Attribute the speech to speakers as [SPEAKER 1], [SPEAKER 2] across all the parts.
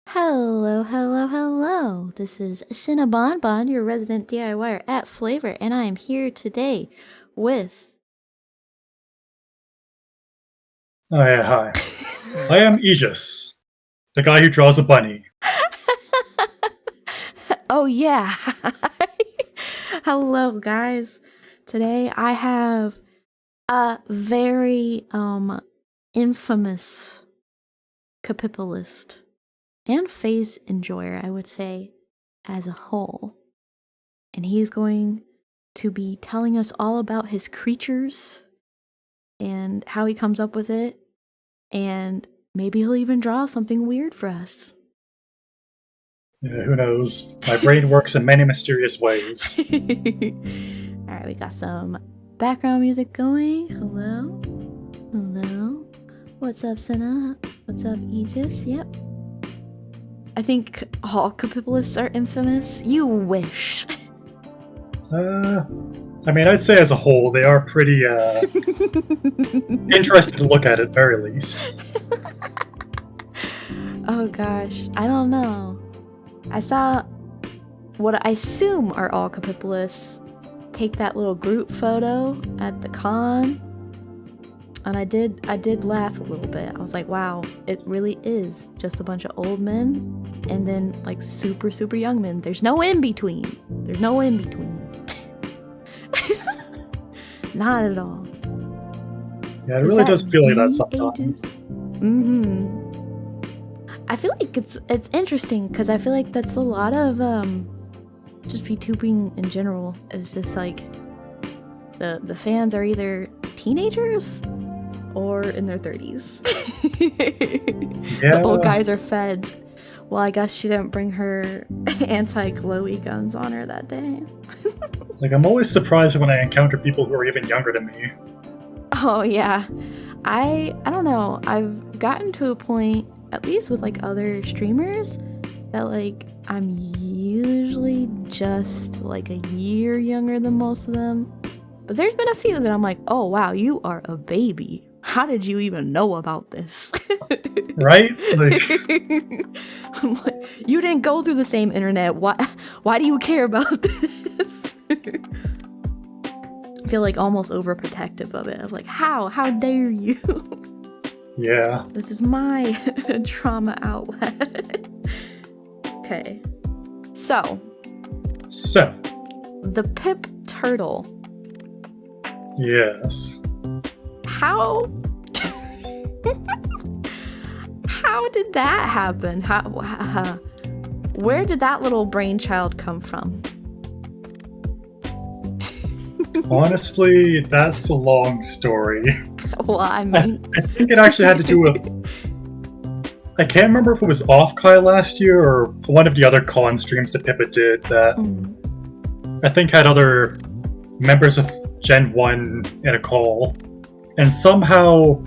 [SPEAKER 1] Hello, hello, hello. This is Sena Bonbon, your resident DIYer at FlaVR, and I am here today with...
[SPEAKER 2] Oh, yeah, hi. I am Aegis, the guy who draws a bunny.
[SPEAKER 1] Oh yeah. Hello, guys. Today I have a very infamous capipulist and phase enjoyer, I would say, as a whole. And he's going to be telling us all about his creatures and how he comes up with it, and maybe he'll even draw something weird for us.
[SPEAKER 2] Yeah, who knows? My brain works in many mysterious ways.
[SPEAKER 1] Alright, we got some background music going. Hello? Hello? What's up, Sena? What's up, Aegis? Yep. I think all capipalists are infamous. You wish.
[SPEAKER 2] I mean, I'd say as a whole, they are pretty, interesting to look at very least.
[SPEAKER 1] Oh gosh, I don't know. I saw what I assume are all capipalists take that little group photo at the con, and I did laugh a little bit. I was like, wow, it really is just a bunch of old men and then like super young men. There's no in between. There's no in between. Not at all.
[SPEAKER 2] Yeah, it really does feel like that sometimes.
[SPEAKER 1] I feel like it's interesting because I feel like that's a lot of just VTubing in general. It's just like the fans are either teenagers or in their 30s.
[SPEAKER 2] Yeah.
[SPEAKER 1] The old guys are feds. Well, I guess she didn't bring her anti-glowy guns on her that day.
[SPEAKER 2] Like, I'm always surprised when I encounter people who are even younger than me.
[SPEAKER 1] Oh yeah, I don't know. I've gotten to a point, at least with like other streamers, that like I'm usually just like a year younger than most of them. But there's been a few that I'm like, oh wow, you are a baby. How did you even know about this?
[SPEAKER 2] Right? Like,
[SPEAKER 1] I'm like, you didn't go through the same internet. Why do you care about this? I feel like almost overprotective of it. Of like, how dare you?
[SPEAKER 2] yeah.
[SPEAKER 1] This is my trauma outlet. Okay. So. The PipTurtle.
[SPEAKER 2] Yes.
[SPEAKER 1] How did that happen? Where did that little brainchild come from?
[SPEAKER 2] Honestly, that's a long story.
[SPEAKER 1] Well, I mean...
[SPEAKER 2] I think it actually had to do with... I can't remember if it was off-Kai last year or one of the other con streams that Pippa did that I think had other members of Gen 1 in a call. And somehow...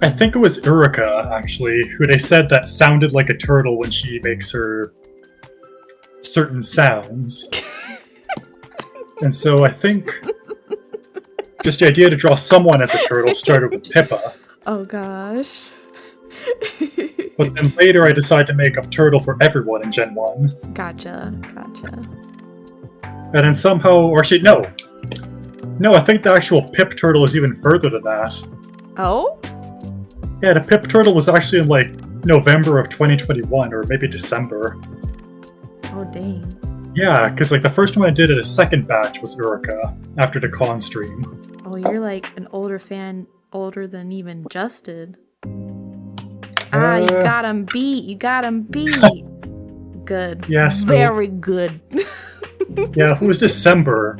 [SPEAKER 2] I think it was Rikka, actually, who they said that sounded like a turtle when she makes her certain sounds. And so I think just the idea to draw someone as a turtle started with Pippa.
[SPEAKER 1] Oh gosh.
[SPEAKER 2] But then later I decided to make a turtle for everyone in Gen 1.
[SPEAKER 1] Gotcha.
[SPEAKER 2] And then somehow, No, I think the actual PipTurtle is even further than that.
[SPEAKER 1] Oh?
[SPEAKER 2] Yeah, the PipTurtle was actually in like November of 2021, or maybe December.
[SPEAKER 1] Oh dang.
[SPEAKER 2] Yeah, because like the first one I did in a second batch was Rikka, after the con stream.
[SPEAKER 1] Oh, you're like an older fan, older than even Justin. You got him beat. Good.
[SPEAKER 2] Yes.
[SPEAKER 1] Very good.
[SPEAKER 2] Yeah, it was December.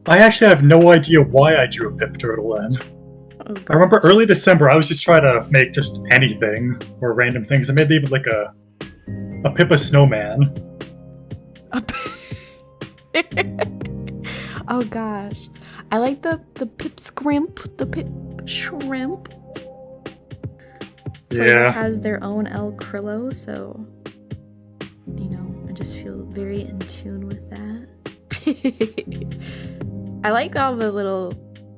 [SPEAKER 2] I actually have no idea why I drew a PipTurtle then.
[SPEAKER 1] Oh,
[SPEAKER 2] I remember early December I was just trying to make just anything, or random things. I made even like a Pippa snowman.
[SPEAKER 1] Oh gosh. I like the PipShrimp, PipShrimp.
[SPEAKER 2] Yeah.
[SPEAKER 1] It has their own El Krillo, so you know, I just feel very in tune with that. I like all the little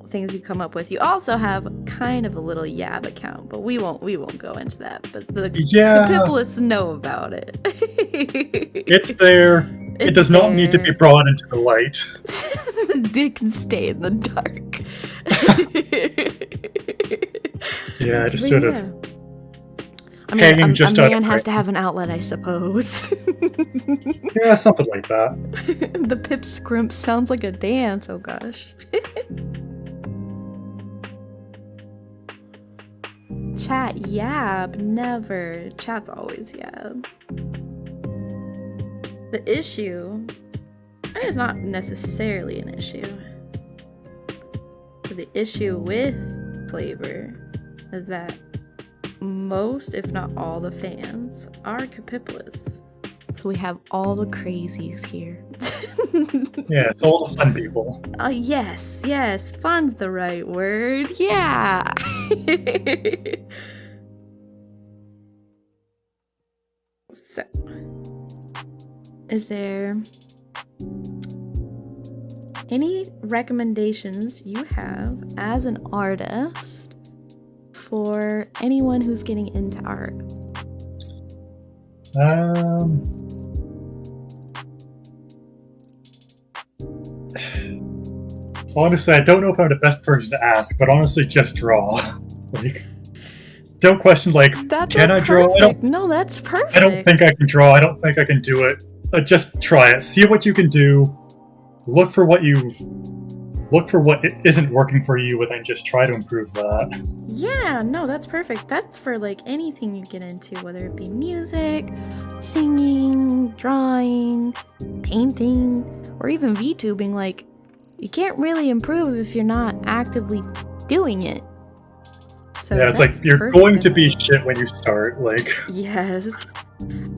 [SPEAKER 1] things you come up with. You also have kind of a little Yab account, but we won't go into that. But the Capipolists know about it.
[SPEAKER 2] It's there. It does not need to be brought into the light.
[SPEAKER 1] It can stay in the dark.
[SPEAKER 2] Yeah, just sort of.
[SPEAKER 1] I mean, a man has to have an outlet, I suppose.
[SPEAKER 2] Yeah, something like that.
[SPEAKER 1] The PipShrimp sounds like a dance. Oh gosh. Chat Yab, never. Chat's always Yab. The issue, and it's not necessarily an issue, but the issue with FlaVR is that most, if not all, the fans are Capipolists. So we have all the crazies here.
[SPEAKER 2] Yeah, it's all the fun people.
[SPEAKER 1] Yes, fun's the right word. Yeah. So, is there any recommendations you have as an artist for anyone who's getting into art?
[SPEAKER 2] Honestly, I don't know if I'm the best person to ask, but honestly, just draw. Like, don't question, like, can I draw?
[SPEAKER 1] No, that's perfect.
[SPEAKER 2] I don't think I can draw. I don't think I can do it. Just try it. See what you can do. Look for what isn't working for you, and then just try to improve that.
[SPEAKER 1] Yeah, no, that's perfect. That's for like anything you get into, whether it be music, singing, drawing, painting, or even VTubing. Like, you can't really improve if you're not actively doing it. So
[SPEAKER 2] yeah, it's like you're going to be shit when you start. Like,
[SPEAKER 1] yes,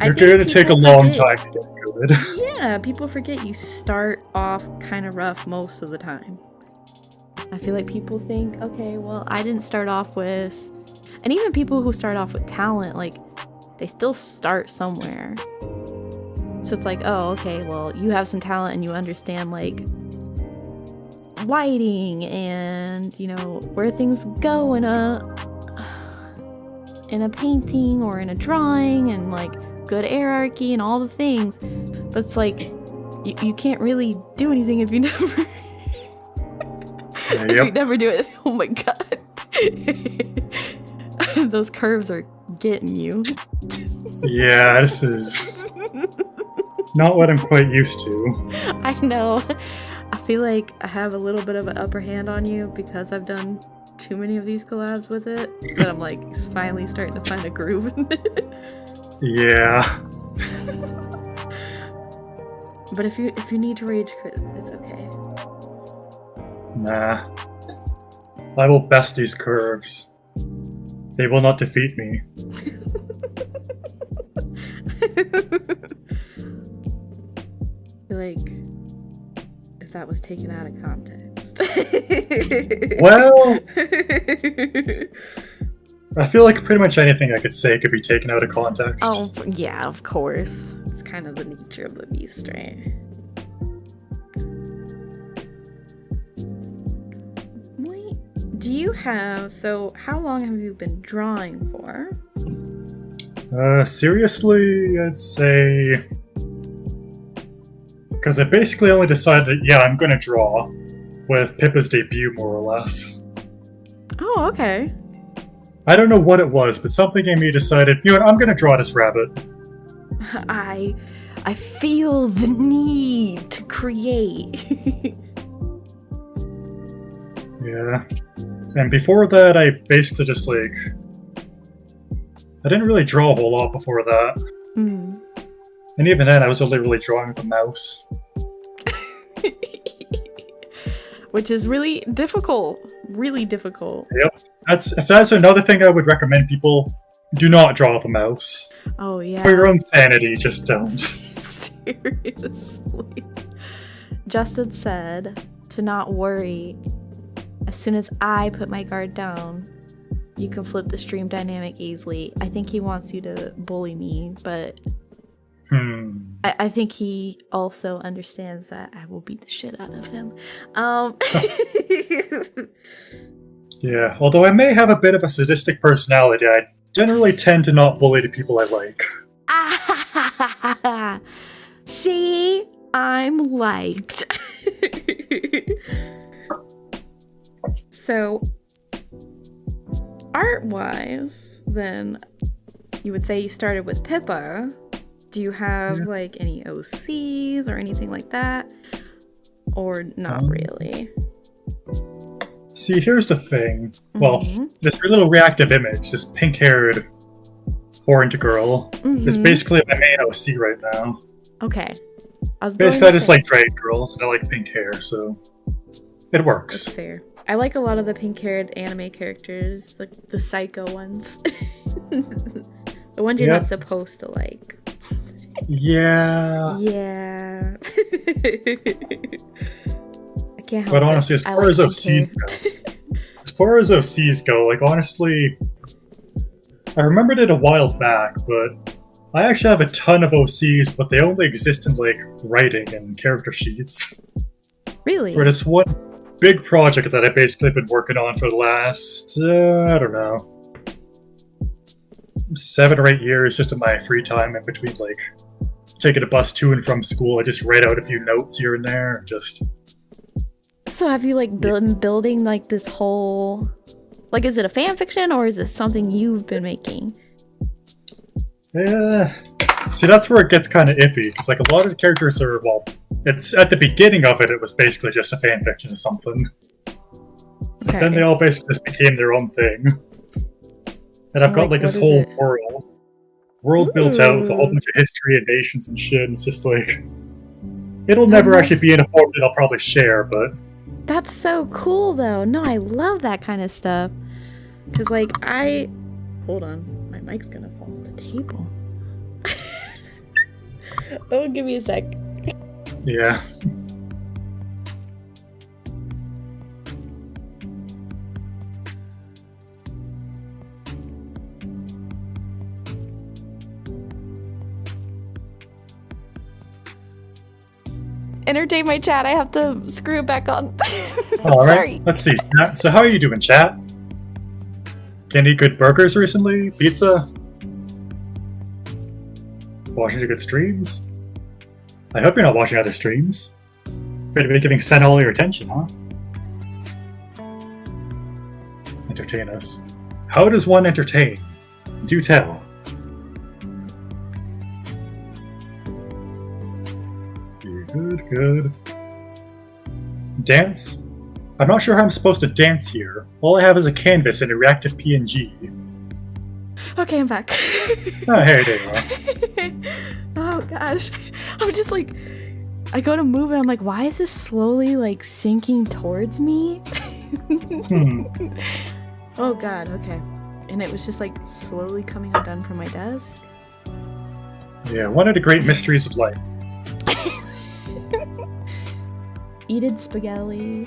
[SPEAKER 2] you're going to take a long time to get good.
[SPEAKER 1] Yeah, people forget you start off kind of rough most of the time. I feel like people think, okay, well, I didn't start off with, and even people who start off with talent, like, they still start somewhere. So it's like, oh, okay, well, you have some talent and you understand, like, lighting and, you know, where things go in a painting or in a drawing, and like good hierarchy and all the things. But it's like you can't really do anything if you never if you never do it. Oh my god. Those curves are getting you.
[SPEAKER 2] Yeah, this is not what I'm quite used to.
[SPEAKER 1] I know. I feel like I have a little bit of an upper hand on you because I've done too many of these collabs with it, that I'm like finally starting to find a groove in it.
[SPEAKER 2] Yeah.
[SPEAKER 1] But if you need to rage quit, it's okay.
[SPEAKER 2] Nah. I will best these curves. They will not defeat me.
[SPEAKER 1] Like, if that was taken out of context.
[SPEAKER 2] Well, I feel like pretty much anything I could say could be taken out of context.
[SPEAKER 1] Oh, yeah, of course. It's kind of the nature of the beast, right? Wait, do you have, so how long have you been drawing for?
[SPEAKER 2] Seriously, I'd say... Because I basically only decided that, yeah, I'm gonna draw with Pippa's debut, more or less.
[SPEAKER 1] Oh, okay.
[SPEAKER 2] I don't know what it was, but something in me decided, you know what, I'm gonna draw this rabbit.
[SPEAKER 1] I feel the need to create.
[SPEAKER 2] Yeah. And before that, I basically just, like... I didn't really draw a whole lot before that.
[SPEAKER 1] Mm.
[SPEAKER 2] And even then, I was only really drawing with a mouse.
[SPEAKER 1] Which is really difficult. Really difficult.
[SPEAKER 2] Yep. If that's another thing I would recommend people, do not draw with a mouse.
[SPEAKER 1] Oh, yeah.
[SPEAKER 2] For your own sanity, just don't.
[SPEAKER 1] Seriously. Justin said to not worry. As soon as I put my guard down, you can flip the stream dynamic easily. I think he wants you to bully me, but... I think he also understands that I will beat the shit out of him.
[SPEAKER 2] Yeah, although I may have a bit of a sadistic personality, I generally tend to not bully the people I like.
[SPEAKER 1] See? I'm liked. So, art-wise, then, you would say you started with Pippa. Do you have, like, any OCs or anything like that? Or not really?
[SPEAKER 2] See, here's the thing. Well, this little reactive image, this pink-haired horned girl, is basically my main OC right now.
[SPEAKER 1] Okay.
[SPEAKER 2] Basically, I just like drag girls, and I like pink hair, so it works.
[SPEAKER 1] That's fair. I like a lot of the pink-haired anime characters, like the psycho ones. The ones you're not supposed to like.
[SPEAKER 2] Yeah.
[SPEAKER 1] Yeah. I can't help
[SPEAKER 2] But honestly,
[SPEAKER 1] it.
[SPEAKER 2] as far as OCs go, like honestly, I remembered it a while back, but I actually have a ton of OCs, but they only exist in like writing and character sheets.
[SPEAKER 1] Really?
[SPEAKER 2] For this one big project that I've basically been working on for the last, I don't know, 7 or 8 years, just in my free time in between like taking a bus to and from school. I just write out a few notes here and there, just.
[SPEAKER 1] So have you like been building like this whole, like, is it a fan fiction or is it something you've been making?
[SPEAKER 2] Yeah. See, that's where it gets kind of iffy, because like a lot of the characters are, well, it's at the beginning of it was basically just a fan fiction or something. But then they all basically just became their own thing. And I've got like this whole world built out with a whole bunch of history and nations and shit. And it's just like, it'll never actually be in a form that I'll probably share, but.
[SPEAKER 1] That's so cool though. No, I love that kind of stuff. Cause like hold on, my mic's gonna fall off the table. Oh, give me a sec.
[SPEAKER 2] Yeah.
[SPEAKER 1] Entertain my chat. I have to screw it back on.
[SPEAKER 2] All right.
[SPEAKER 1] Sorry.
[SPEAKER 2] Let's see. So how are you doing, chat? Any good burgers recently? Pizza? Watching any good streams? I hope you're not watching other streams. You're going to be giving Sena all your attention, huh? Entertain us. How does one entertain? Do tell. Let's see. Good. Dance? I'm not sure how I'm supposed to dance here. All I have is a canvas and a reactive PNG.
[SPEAKER 1] Okay, I'm back.
[SPEAKER 2] Oh, hey, there you are.
[SPEAKER 1] Oh gosh. I'm just like, I go to move and I'm like, why is this slowly like sinking towards me? Oh god, okay. And it was just like slowly coming undone from my desk.
[SPEAKER 2] Yeah, one of the great mysteries of life.
[SPEAKER 1] Eated spaghetti.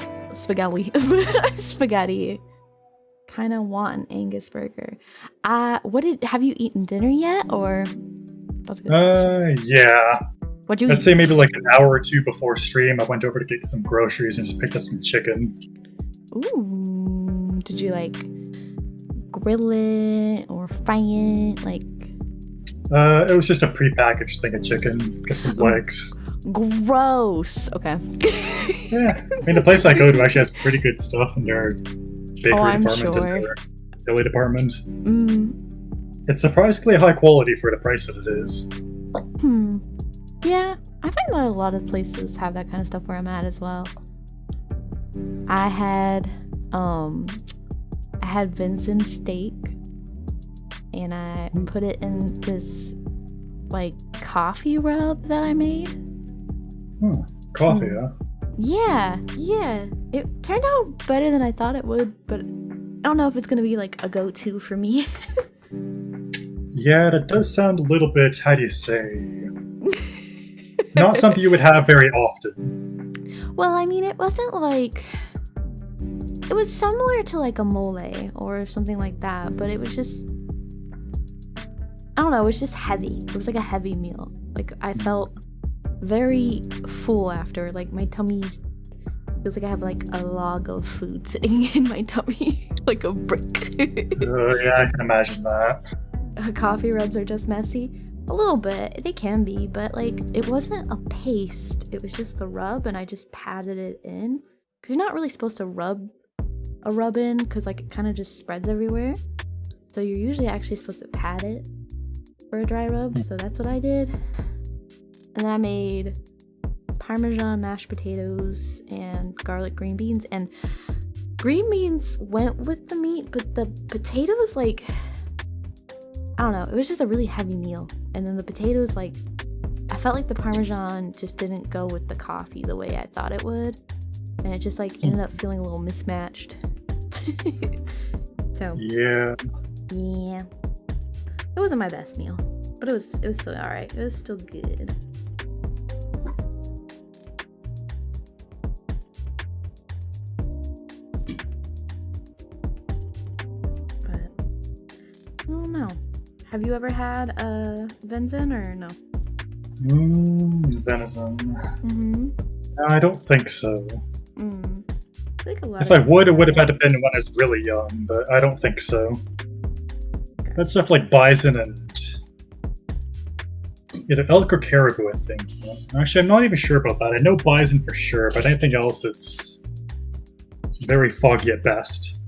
[SPEAKER 1] Kinda want an Angus burger. Have you eaten dinner yet, or?
[SPEAKER 2] Yeah.
[SPEAKER 1] What'd you
[SPEAKER 2] I'd
[SPEAKER 1] eat?
[SPEAKER 2] say maybe like an hour or two before stream, I went over to get some groceries and just picked up some chicken.
[SPEAKER 1] Ooh. Did you like grill it or fry it? Like.
[SPEAKER 2] It was just a prepackaged thing of chicken, just some legs.
[SPEAKER 1] Gross. Okay.
[SPEAKER 2] Yeah, I mean the place I go to actually has pretty good stuff in their bakery department and their deli department. It's surprisingly high quality for the price that it is.
[SPEAKER 1] Yeah, I find that a lot of places have that kind of stuff where I'm at as well. I had venison steak, and I put it in this like coffee rub that I made.
[SPEAKER 2] Coffee, huh?
[SPEAKER 1] Yeah. It turned out better than I thought it would, but I don't know if it's gonna be like a go-to for me.
[SPEAKER 2] Yeah, that does sound a little bit, how do you say, not something you would have very often.
[SPEAKER 1] Well, I mean, it wasn't like, it was similar to like a mole or something like that, but it was just, I don't know, it was just heavy. It was like a heavy meal. Like, I felt very full after. Like, my tummy feels like I have like a log of food sitting in my tummy. Like a brick.
[SPEAKER 2] Yeah, I can imagine that.
[SPEAKER 1] Coffee rubs are just messy. A little bit. They can be, but like, it wasn't a paste. It was just the rub, and I just patted it in. Because you're not really supposed to rub a rub in, because like, it kind of just spreads everywhere. So you're usually actually supposed to pat it for a dry rub, so that's what I did. And then I made Parmesan mashed potatoes and garlic green beans, and green beans went with the meat, but the potatoes, like, I don't know, it was just a really heavy meal. And then the potatoes, like, I felt like the Parmesan just didn't go with the coffee the way I thought it would, and it just like ended up feeling a little mismatched. So
[SPEAKER 2] yeah,
[SPEAKER 1] it wasn't my best meal, but it was still all right. It was still good. But I don't know. Have you ever had venison or no?
[SPEAKER 2] Venison. No, I don't think so.
[SPEAKER 1] I think a lot
[SPEAKER 2] If I would, it would have had to been when I was really young, but I don't think so. That stuff like bison and either elk or caribou, I think. Actually, I'm not even sure about that. I know bison for sure, but anything else, it's very foggy at best.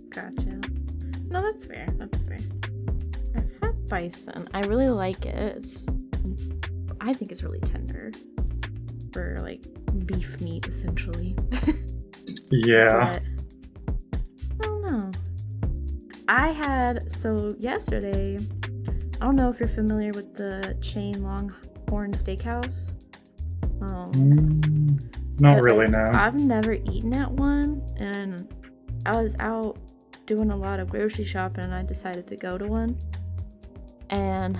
[SPEAKER 1] Gotcha. No, that's fair. That's fair. I've had bison. I really like it. I think it's really tender for like beef meat, essentially.
[SPEAKER 2] Yeah.
[SPEAKER 1] But I don't know. So yesterday, I don't know if you're familiar with the chain Longhorn Steakhouse.
[SPEAKER 2] Not really, no.
[SPEAKER 1] I've never eaten at one, and I was out doing a lot of grocery shopping, and I decided to go to one. And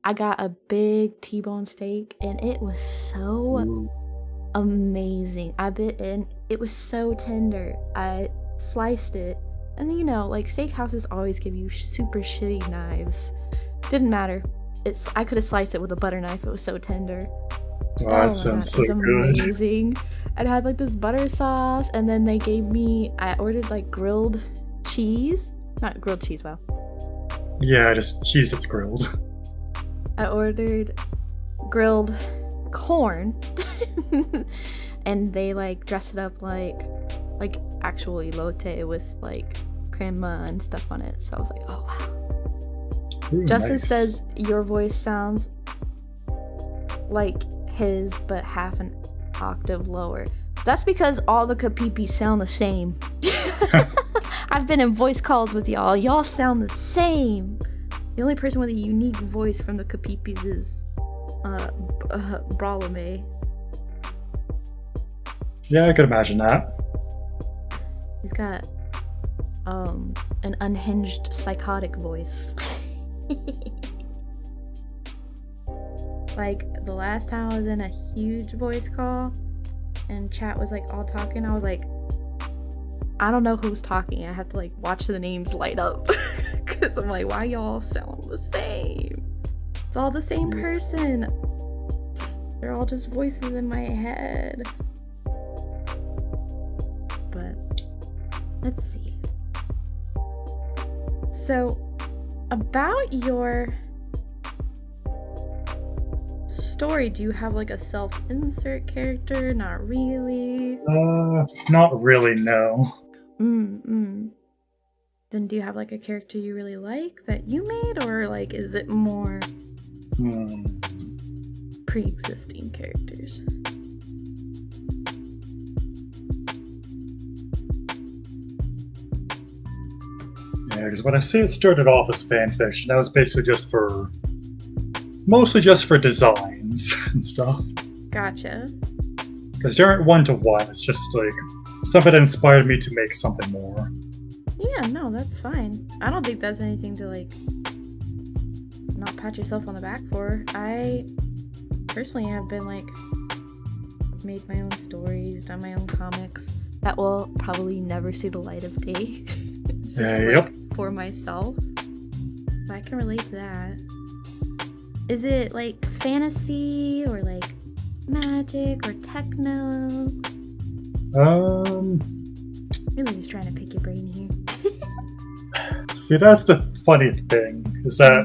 [SPEAKER 1] I got a big T-bone steak, and it was so amazing. I bit in. It was so tender. I sliced it, and you know, like, steakhouses always give you super shitty knives. Didn't matter. I could have sliced it with a butter knife. It was so tender.
[SPEAKER 2] Oh, that sounds so good.
[SPEAKER 1] Amazing. It had like this butter sauce, and then they gave me. I ordered like grilled cheese, not grilled cheese. Wow.
[SPEAKER 2] Yeah, just cheese that's grilled.
[SPEAKER 1] I ordered grilled corn, and they like dressed it up like actual elote with like crema and stuff on it. So I was like, oh wow.
[SPEAKER 2] Ooh,
[SPEAKER 1] Justin
[SPEAKER 2] nice.
[SPEAKER 1] says your voice sounds like his, but half an octave lower. That's because all the Kapipis sound the same. I've been in voice calls with y'all. Y'all sound the same. The only person with a unique voice from the Kapipis is Lolime.
[SPEAKER 2] Yeah, I could imagine that.
[SPEAKER 1] He's got an unhinged psychotic voice. Like the last time I was in a huge voice call and chat was like all talking, I was like, I don't know who's talking. I have to like watch the names light up because I'm like, why y'all sound the same? It's all the same person. They're all just voices in my head. But let's see. So about your story, do you have like a self-insert character? Not really.
[SPEAKER 2] Not really, no.
[SPEAKER 1] Then do you have like a character you really like that you made, or like is it more pre-existing characters?
[SPEAKER 2] Yeah, because when I say it started off as fanfiction, that was basically mostly just for designs and stuff.
[SPEAKER 1] Gotcha.
[SPEAKER 2] Because they aren't one-to-one, it's just like something that inspired me to make something more.
[SPEAKER 1] Yeah, no, that's fine. I don't think that's anything to like not pat yourself on the back for. I personally have been like made my own stories, done my own comics that will probably never see the light of day. It's just
[SPEAKER 2] Yep.
[SPEAKER 1] like for myself. But I can relate to that. Is it like fantasy or like magic or techno? Really just trying to pick your brain here.
[SPEAKER 2] See, that's the funny thing, is that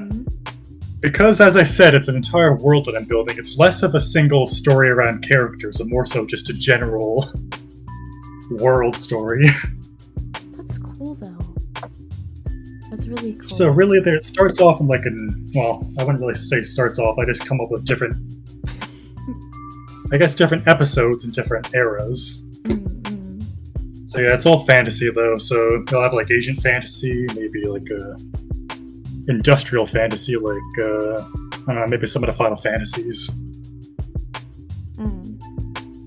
[SPEAKER 2] because, as I said, it's an entire world that I'm building, it's less of a single story around characters and more so just a general world story.
[SPEAKER 1] That's cool, though. That's really cool.
[SPEAKER 2] So really, it starts off in like well, I wouldn't really say starts off, I just come up with different, I guess, different episodes in different eras. So yeah, it's all fantasy though, so you'll have like Asian fantasy, maybe like industrial fantasy, like, I don't know, maybe some of the Final Fantasies.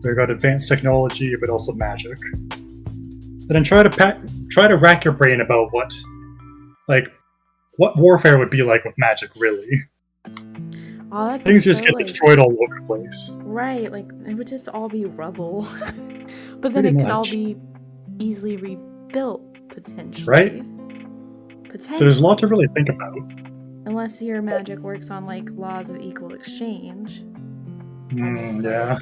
[SPEAKER 2] They got advanced technology, but also magic. And then try to rack your brain about what warfare would be like with magic, really.
[SPEAKER 1] Oh,
[SPEAKER 2] things just get destroyed all over the place.
[SPEAKER 1] Right, like, it would just all be rubble. But then it could all be easily rebuilt, potentially.
[SPEAKER 2] Right? So there's a lot to really think about.
[SPEAKER 1] Unless your magic works on, like, laws of equal exchange.
[SPEAKER 2] Yeah.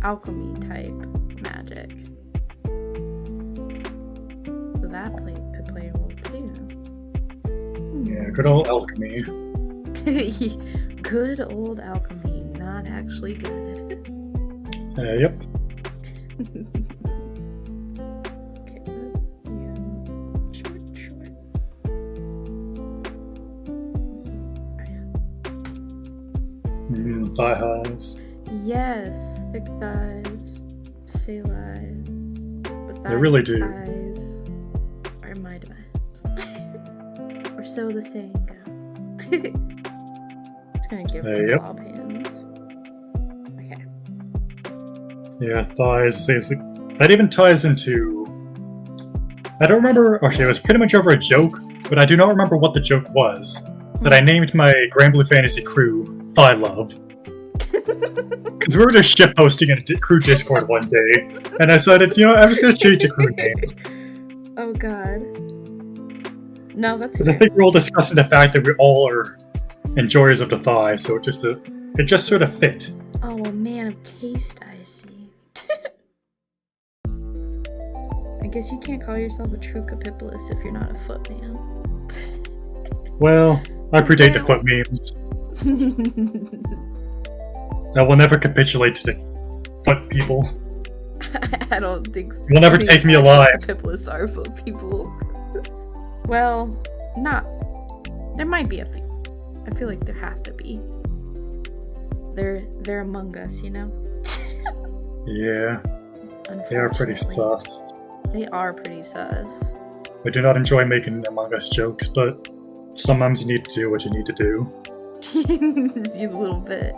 [SPEAKER 1] Alchemy type magic. So that could play a role too.
[SPEAKER 2] Yeah, good old alchemy.
[SPEAKER 1] Good old alchemy, not actually good.
[SPEAKER 2] Yep.
[SPEAKER 1] Okay,
[SPEAKER 2] Thigh highs.
[SPEAKER 1] Yes, thick thighs, say lies. But
[SPEAKER 2] They really do.
[SPEAKER 1] Thighs are my demise. Or so the saying goes. Just gonna give them
[SPEAKER 2] Yep.
[SPEAKER 1] blob hands. Okay.
[SPEAKER 2] Yeah, thighs. That even ties into. I don't remember. Actually, it was pretty much over a joke, but I do not remember what the joke was. That I named my Grand Blue Fantasy crew Thigh Love. Because we were just shitposting in a crew Discord one day, and I decided, I'm just going to change the crew name.
[SPEAKER 1] Oh god. No, that's
[SPEAKER 2] because I think we're all discussing the fact that we all are enjoyers of the thigh, so it just sort of fit.
[SPEAKER 1] Oh, a man of taste, I see. I guess you can't call yourself a true Capipulus if you're not a foot man.
[SPEAKER 2] Well, I predate the foot memes. I will never capitulate to the foot people.
[SPEAKER 1] I don't think so.
[SPEAKER 2] You'll never take me alive.
[SPEAKER 1] Capipulus are foot people. Well, not. There might be a few. I feel like there has to be. They're among us, you know?
[SPEAKER 2] Yeah. They are pretty sus.
[SPEAKER 1] They are pretty sus.
[SPEAKER 2] I do not enjoy making Among Us jokes, but sometimes you need to do what you need to do.
[SPEAKER 1] A little bit.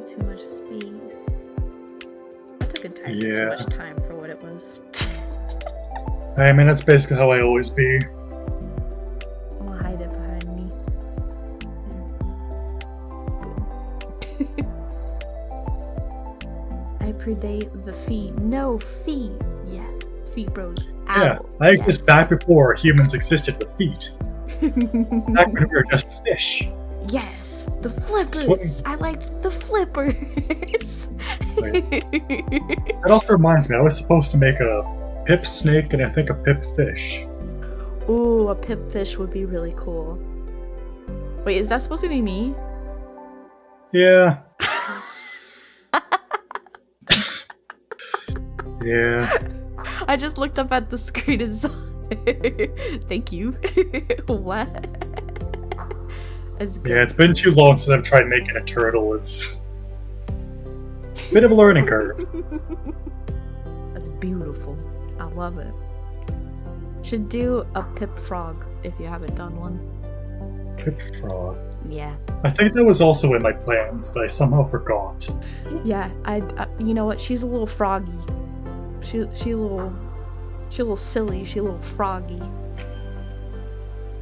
[SPEAKER 1] Too much space. I took a time too much time for what it was.
[SPEAKER 2] I mean, that's basically how I always be.
[SPEAKER 1] I'm gonna hide it behind me. I predate the feet. No feet. Yes, feet bros. Out.
[SPEAKER 2] Yeah, I exist back before humans existed with feet. Back when we were just fish.
[SPEAKER 1] Yes, the flippers. I liked the flippers.
[SPEAKER 2] That also reminds me, I was supposed to make a pip snake and I think a pip fish.
[SPEAKER 1] Ooh, a pip fish would be really cool. Wait, is that supposed to be me?
[SPEAKER 2] Yeah. Yeah.
[SPEAKER 1] I just looked up at the screen and saw. Thank you. What?
[SPEAKER 2] Yeah, it's been too long since I've tried making a turtle. It's a bit of a learning curve.
[SPEAKER 1] That's beautiful. I love it. Should do a pip frog if you haven't done one.
[SPEAKER 2] Pip frog.
[SPEAKER 1] Yeah.
[SPEAKER 2] I think that was also in my plans, but I somehow forgot.
[SPEAKER 1] Yeah, I you know what? She's a little froggy. She a little silly. She a little froggy.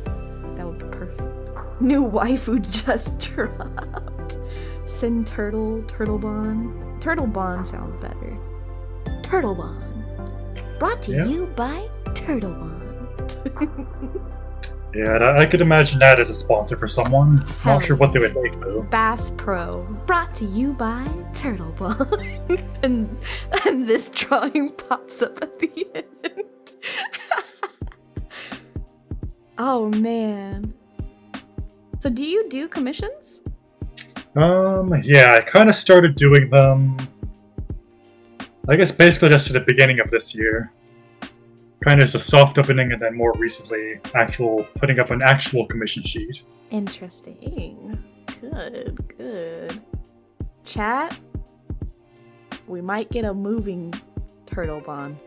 [SPEAKER 1] That would be perfect. New waifu just dropped. Sin Turtle Bond. Turtle Bond sounds better. Turtle Bond. Brought to you by Turtle Bond.
[SPEAKER 2] Yeah, I could imagine that as a sponsor for someone. Not sure what they would make though.
[SPEAKER 1] Bass Pro. Brought to you by Turtle Bond. and this drawing pops up at the end. Oh man. So do you do commissions?
[SPEAKER 2] Yeah, I kind of started doing them, I guess basically just at the beginning of this year. Kind of as a soft opening, and then more recently, putting up an actual commission sheet.
[SPEAKER 1] Interesting. Good. Chat, we might get a moving Turtle Bond.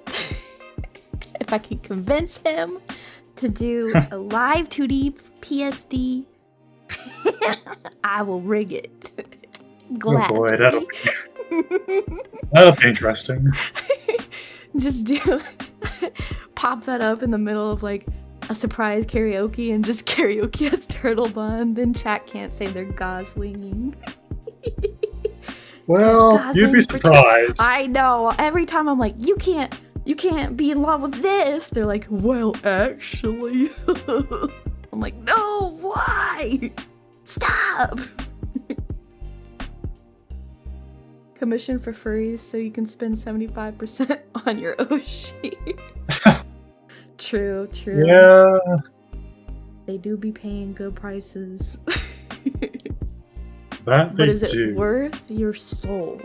[SPEAKER 1] If I can convince him to do a live 2D PSD, I will rig it. Gladly.
[SPEAKER 2] Oh boy, that'll be interesting.
[SPEAKER 1] Just pop that up in the middle of like a surprise karaoke and just karaoke as Turtle Bond, then chat can't say they're goslinging.
[SPEAKER 2] Well, you'd be surprised.
[SPEAKER 1] I know. Every time I'm like, you can't be in love with this. They're like, well, actually. I'm like, no, why? Stop. Commission for furries so you can spend 75% on your Oshi. True.
[SPEAKER 2] Yeah.
[SPEAKER 1] They do be paying good prices.
[SPEAKER 2] But
[SPEAKER 1] is it worth your soul?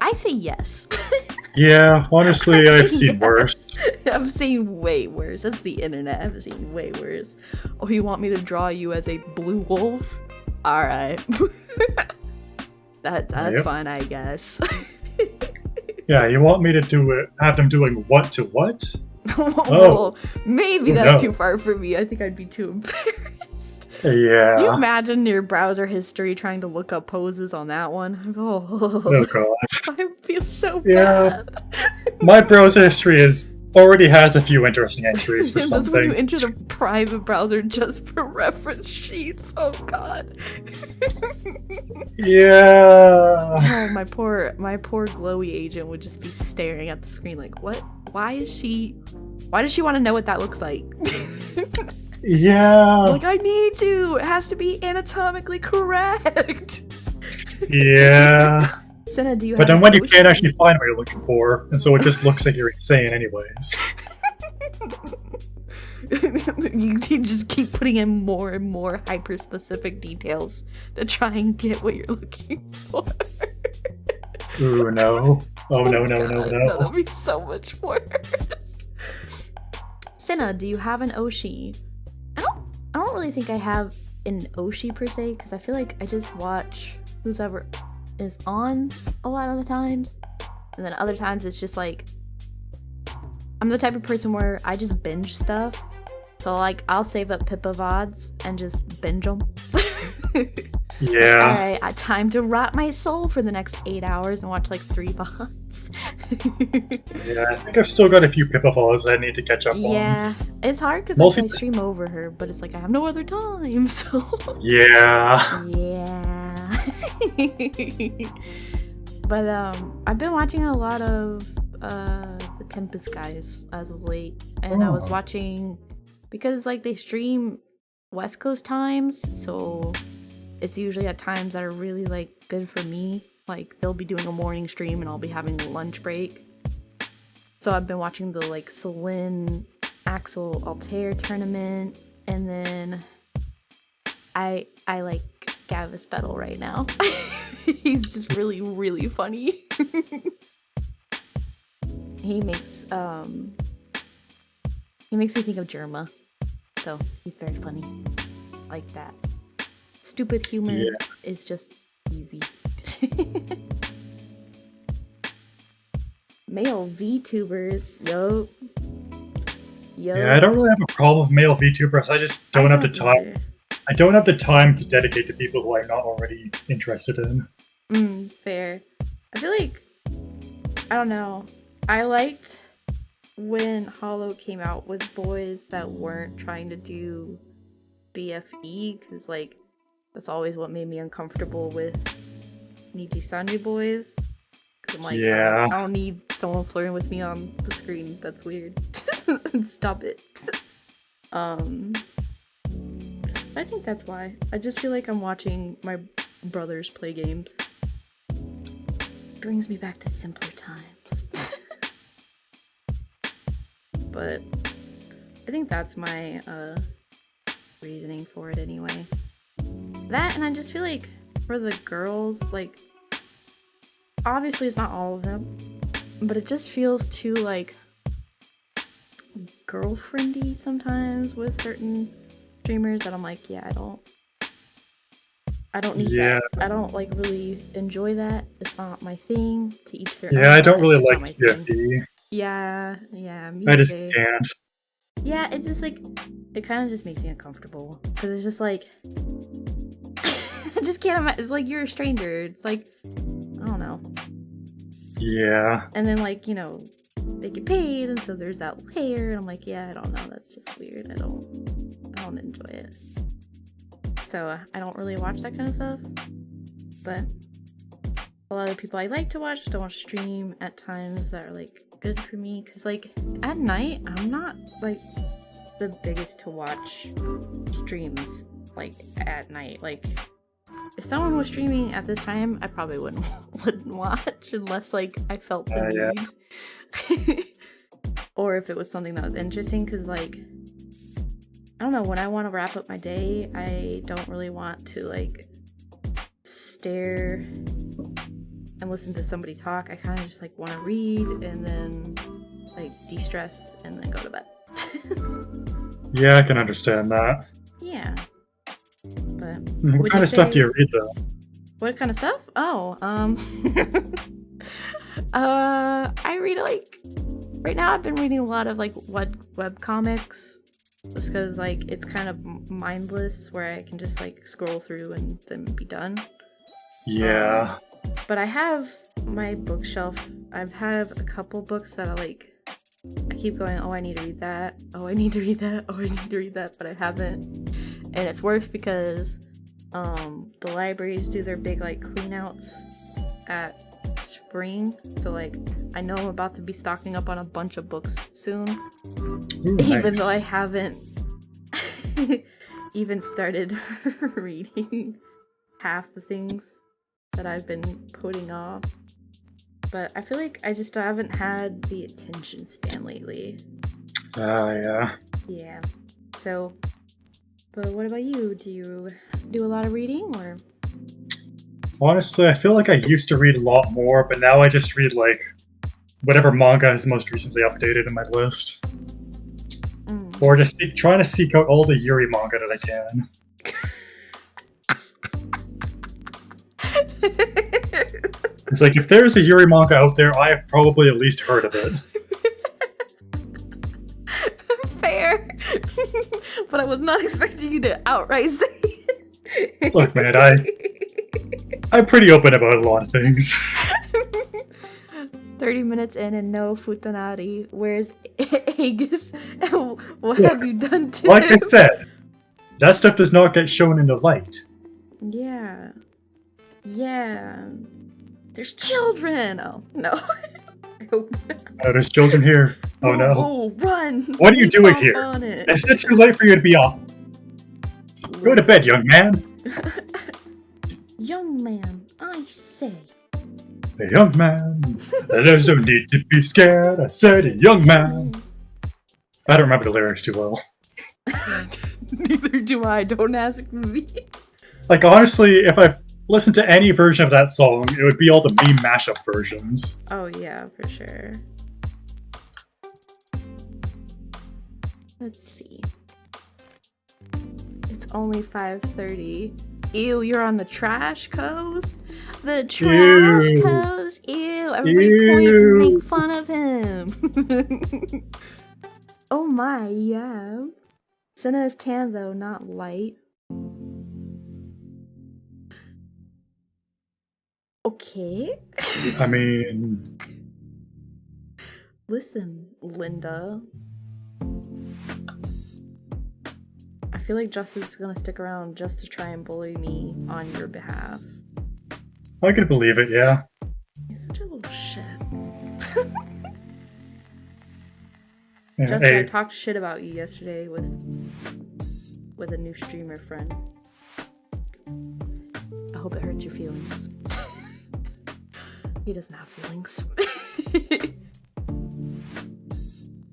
[SPEAKER 1] I say yes.
[SPEAKER 2] Yeah, honestly, I've seen worse.
[SPEAKER 1] I've seen way worse. That's the internet. I've seen way worse. Oh, you want me to draw you as a blue wolf? Alright. That's fine, I guess.
[SPEAKER 2] Yeah, you want me to have them doing what to what?
[SPEAKER 1] Well, maybe that's too far for me. I think I'd be too embarrassed.
[SPEAKER 2] Yeah.
[SPEAKER 1] Can you imagine your browser history trying to look up poses on that one?
[SPEAKER 2] Oh god.
[SPEAKER 1] I feel so bad.
[SPEAKER 2] My browser history already has a few interesting entries for
[SPEAKER 1] That's
[SPEAKER 2] something.
[SPEAKER 1] when you enter the private browser just for reference sheets. Oh god.
[SPEAKER 2] Yeah.
[SPEAKER 1] Oh, my poor glowy agent would just be staring at the screen like, what? Why does she want to know what that looks like?
[SPEAKER 2] Yeah.
[SPEAKER 1] Like, I need to. It has to be anatomically correct.
[SPEAKER 2] Yeah.
[SPEAKER 1] Sena, do you
[SPEAKER 2] But
[SPEAKER 1] have
[SPEAKER 2] then when you can't actually find what you're looking for, and so it just looks like you're insane anyways.
[SPEAKER 1] you just keep putting in more and more hyper-specific details to try and get what you're looking for.
[SPEAKER 2] Ooh, no. Oh, no.
[SPEAKER 1] That'll be so much worse. Sena, do you have an Oshi? I don't really think I have an Oshi per se, because I feel like I just watch whoever is on a lot of the times, and then other times it's just like I'm the type of person where I just binge stuff. So like I'll save up Pippa VODs and just binge them.
[SPEAKER 2] Yeah.
[SPEAKER 1] Alright, time to rot my soul for the next 8 hours and watch like 3 VODs.
[SPEAKER 2] Yeah, I think I've still got a few Pippa follows I need to catch up on.
[SPEAKER 1] Yeah, it's hard because I stream over her, but it's like I have no other time, so...
[SPEAKER 2] Yeah.
[SPEAKER 1] Yeah. But I've been watching a lot of the Tempest guys as of late, and I was watching, because like they stream West Coast times, so it's usually at times that are really like good for me. Like they'll be doing a morning stream and I'll be having a lunch break. So I've been watching the like Celine Axel Altair tournament, and then I like Gavis Battle right now. He's just really, really funny. He makes me think of Germa. So he's very funny. Like that. Stupid humor is just easy. Male VTubers, yo.
[SPEAKER 2] Yeah, I don't really have a problem with male VTubers. I just don't have the time. I don't have the time to dedicate to people who I'm not already interested in.
[SPEAKER 1] Fair. I feel like I don't know. I liked when Hollow came out with boys that weren't trying to do BFE, because, like, that's always what made me uncomfortable with Niji-Sanju boys. Because I'm like,
[SPEAKER 2] Yeah.
[SPEAKER 1] I don't need someone flirting with me on the screen. That's weird. Stop it. I think that's why. I just feel like I'm watching my brothers play games. Brings me back to simpler times. But I think that's my reasoning for it anyway. That, and I just feel like for the girls, like, obviously it's not all of them, but it just feels too, like, girlfriendy sometimes with certain streamers that I'm like, yeah, I don't need that. I don't, like, really enjoy that. It's not my thing. To each their own.
[SPEAKER 2] Yeah, I don't really
[SPEAKER 1] It's
[SPEAKER 2] like
[SPEAKER 1] not my thing.
[SPEAKER 2] PFE.
[SPEAKER 1] Yeah, me
[SPEAKER 2] I just
[SPEAKER 1] either.
[SPEAKER 2] can't.
[SPEAKER 1] Yeah, it's just like, it kind of just makes me uncomfortable. Because it's just like, I just can't imagine. It's like you're a stranger. It's like, I don't know.
[SPEAKER 2] Yeah.
[SPEAKER 1] And then, like, you know, they get paid, and so there's that layer, and I'm like, yeah, I don't know. That's just weird. I don't enjoy it. So I don't really watch that kind of stuff. But a lot of people I like to watch don't stream at times that are, like, good for me. Because, like, at night, I'm not, like, the biggest to watch streams, like, at night. Like, if someone was streaming at this time, I probably wouldn't watch unless, like, I felt the need. Or if it was something that was interesting, because, like, I don't know, when I want to wrap up my day, I don't really want to, like, stare and listen to somebody talk. I kind of just, like, want to read and then, like, de-stress and then go to bed.
[SPEAKER 2] Yeah, I can understand that.
[SPEAKER 1] Yeah. But
[SPEAKER 2] what kind of stuff do you read, though?
[SPEAKER 1] What kind of stuff? Oh, I read, like, right now I've been reading a lot of, like, web comics, just because, like, it's kind of mindless, where I can just, like, scroll through and then be done.
[SPEAKER 2] Yeah.
[SPEAKER 1] But I have my bookshelf. I've had a couple books that I keep going, oh, I need to read that. Oh, I need to read that. Oh, I need to read that, but I haven't. And it's worse because the libraries do their big, like, clean outs at spring. So, like, I know I'm about to be stocking up on a bunch of books soon.
[SPEAKER 2] Ooh,
[SPEAKER 1] even
[SPEAKER 2] nice.
[SPEAKER 1] though I haven't even started reading half the things that I've been putting off. But I feel like I just haven't had the attention span lately.
[SPEAKER 2] Yeah.
[SPEAKER 1] Yeah. So, but what about you? Do you do a lot of reading, or?
[SPEAKER 2] Honestly, I feel like I used to read a lot more, but now I just read, like, whatever manga is most recently updated in my list. Or just trying to seek out all the Yuri manga that I can. It's like, if there's a Yuri manga out there, I have probably at least heard of it.
[SPEAKER 1] Fair. But I was not expecting you to outright say it.
[SPEAKER 2] Look, man, I'm pretty open about a lot of things.
[SPEAKER 1] 30 minutes in and no Futanari. Where's Aegis? What have you done to
[SPEAKER 2] Like
[SPEAKER 1] him?
[SPEAKER 2] I said, that stuff does not get shown in the light.
[SPEAKER 1] Yeah. There's children! Oh, no. I hope not.
[SPEAKER 2] Oh, there's children here. Oh no.
[SPEAKER 1] Oh, run!
[SPEAKER 2] What are you doing here? Is it too late for you to be up? Go to bed, young man.
[SPEAKER 1] Young man, I say.
[SPEAKER 2] A young man. There's no need to be scared. I said a young man. I don't remember the lyrics too well.
[SPEAKER 1] Neither do I. Don't ask me.
[SPEAKER 2] Like, honestly, if I listened to any version of that song, it would be all the meme mashup versions.
[SPEAKER 1] Oh, yeah, for sure. Let's see. It's only 5:30. Ew, you're on the trash coast? The trash coast? Ew, everybody point and make fun of him. Oh my, yeah. Sena is tan though, not light. Okay.
[SPEAKER 2] I mean,
[SPEAKER 1] Listen, Linda. I feel like Justin's gonna stick around just to try and bully me on your behalf.
[SPEAKER 2] I could believe it, yeah.
[SPEAKER 1] He's such a little shit.
[SPEAKER 2] Yeah,
[SPEAKER 1] Justin,
[SPEAKER 2] hey,
[SPEAKER 1] I talked shit about you yesterday with a new streamer friend. I hope it hurts your feelings. He doesn't have feelings.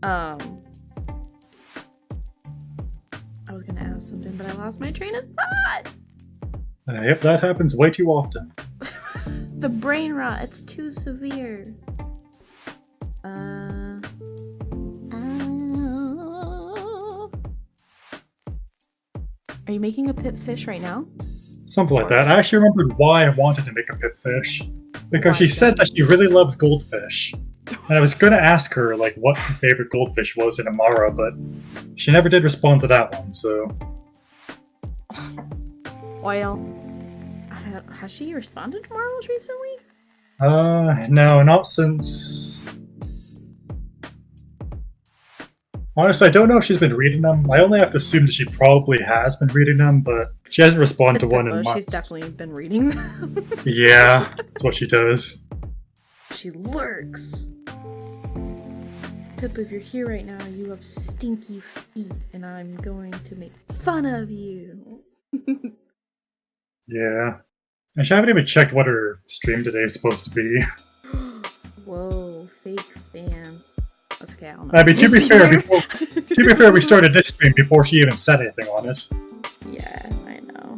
[SPEAKER 1] I was gonna ask something, but I lost my train of thought.
[SPEAKER 2] yep, that happens way too often.
[SPEAKER 1] The brain rot, it's too severe. Are you making a pit fish right now?
[SPEAKER 2] Something like that. I actually remembered why I wanted to make a pit fish. Because she said that she really loves goldfish. And I was gonna ask her, like, what her favorite goldfish was in Amara, but she never did respond to that one, so...
[SPEAKER 1] Well, has she responded to Marvels recently?
[SPEAKER 2] No, not since... Honestly, I don't know if she's been reading them. I only have to assume that she probably has been reading them, but she hasn't responded to one in months.
[SPEAKER 1] She's definitely been reading them.
[SPEAKER 2] Yeah, that's what she does.
[SPEAKER 1] She lurks. Pip, if you're here right now, you have stinky feet, and I'm going to make fun of you.
[SPEAKER 2] Yeah. And she haven't even checked what her stream today is supposed to be.
[SPEAKER 1] Whoa, fake fan. That's okay, I don't know.
[SPEAKER 2] I mean, to be fair, we started this stream before she even said anything on it.
[SPEAKER 1] Yeah, I know.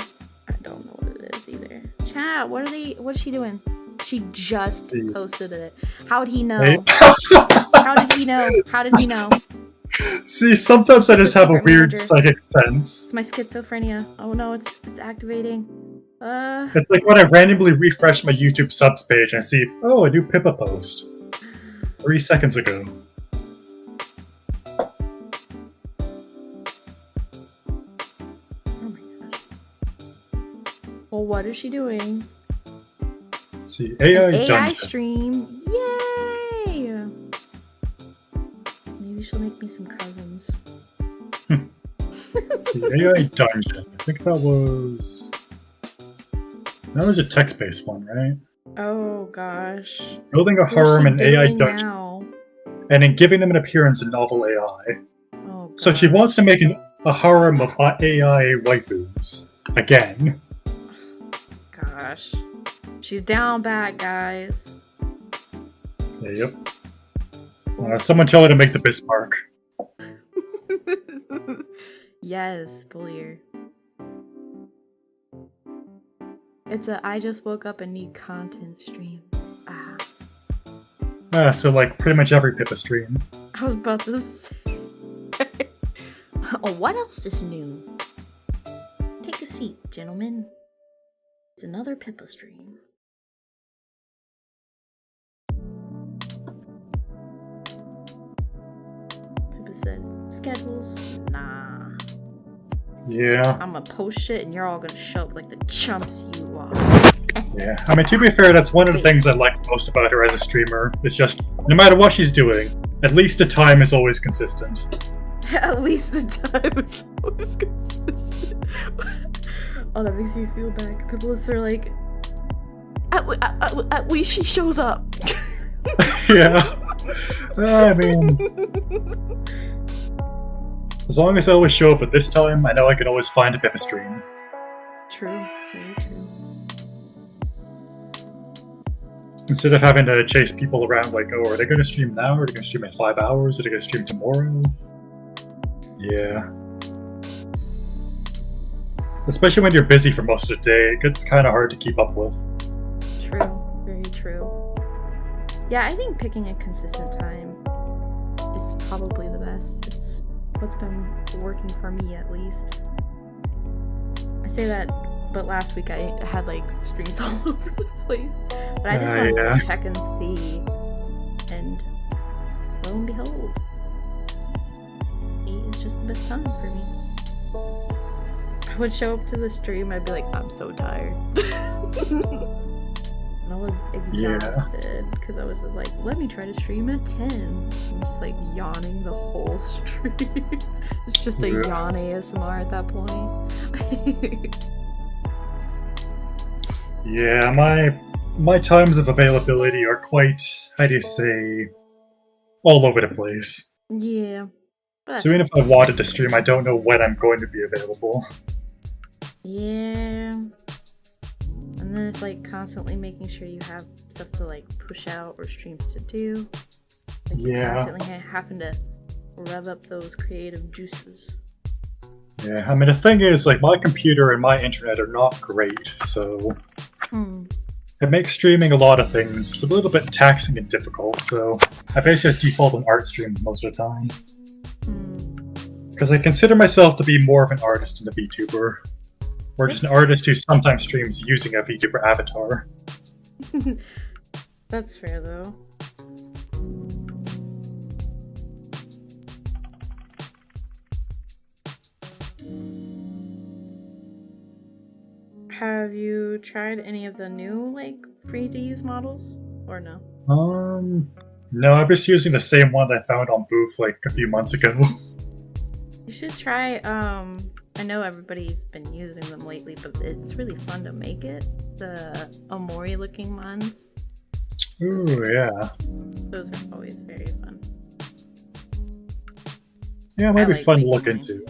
[SPEAKER 1] I don't know what it is either. Chat, what is she doing? She just posted it. How did he know?
[SPEAKER 2] Hey.
[SPEAKER 1] How did he know? How did he know?
[SPEAKER 2] See, sometimes I just have a weird psychic sense.
[SPEAKER 1] It's my schizophrenia. Oh no, it's activating.
[SPEAKER 2] It's like when I randomly refresh my YouTube subs page and I see, oh, a new Pippa post. 3 seconds ago.
[SPEAKER 1] Oh my gosh. Well, what is she doing?
[SPEAKER 2] Let's see, AI dungeon.
[SPEAKER 1] Stream. Yay! Maybe she'll make me some cousins.
[SPEAKER 2] Let's see, AI dungeon. I think that was a text-based one, right?
[SPEAKER 1] Oh gosh.
[SPEAKER 2] Building a harem in AI dungeon.
[SPEAKER 1] Now?
[SPEAKER 2] And then giving them an appearance in novel AI.
[SPEAKER 1] Oh,
[SPEAKER 2] so she wants to make a harem of AI waifus. Again.
[SPEAKER 1] Gosh. She's down bad, guys.
[SPEAKER 2] Yep. Someone tell her to make the Bismarck.
[SPEAKER 1] Yes, bullier. It's a I just woke up and need content stream.
[SPEAKER 2] So like pretty much every Pippa stream.
[SPEAKER 1] I was about to say. Oh, what else is new? Take a seat, gentlemen. It's another Pippa stream. Pippa says, schedules? Nah.
[SPEAKER 2] Yeah.
[SPEAKER 1] I'm gonna post shit and you're all gonna show up like the chumps you are.
[SPEAKER 2] Yeah. I mean, to be fair, that's one of the things I like most about her as a streamer. It's just, no matter what she's doing, at least the time is always consistent.
[SPEAKER 1] At least the time is always consistent. Oh, that makes me feel bad. People are like, at least she shows up.
[SPEAKER 2] Yeah. I mean, as long as I always show up at this time, I know I can always find a Pippa stream.
[SPEAKER 1] True. Very true.
[SPEAKER 2] Instead of having to chase people around like, oh, are they going to stream now? Or are they going to stream in 5 hours? Are they going to stream tomorrow? Yeah. Especially when you're busy for most of the day, it gets kind of hard to keep up with.
[SPEAKER 1] True. Very true. Yeah, I think picking a consistent time is probably the best. It's what's been working for me, at least. I say that, but last week I had like streams all over the place. But I just wanted to check and see, and lo and behold, 8 is just the best time for me. I would show up to the stream, I'd be like, I'm so tired. And I was exhausted because I was just like, let me try to stream at 10. I'm just like yawning the whole stream. It's just a yawn ASMR at that point.
[SPEAKER 2] Yeah, my times of availability are quite, how do you say, all over the place.
[SPEAKER 1] Yeah.
[SPEAKER 2] So even if I wanted to stream, I don't know when I'm going to be available.
[SPEAKER 1] Yeah. And then it's like constantly making sure you have stuff to like push out or streams to do. Like you're constantly having to rev up those creative juices.
[SPEAKER 2] Yeah, I mean the thing is, like my computer and my internet are not great, so it makes streaming a lot of things a little bit taxing and difficult. So I basically just default on art streams most of the time. Because I consider myself to be more of an artist than a VTuber. Or just an artist who sometimes streams using a VTuber avatar.
[SPEAKER 1] That's fair, though. Have you tried any of the new, like, free-to-use models? Or no?
[SPEAKER 2] No, I'm just using the same one I found on Booth, like, a few months ago.
[SPEAKER 1] You should try, I know everybody's been using them lately, but it's really fun to make it. The Omori looking ones.
[SPEAKER 2] Ooh, yeah.
[SPEAKER 1] Those are always very fun.
[SPEAKER 2] Yeah, it might be fun to look into.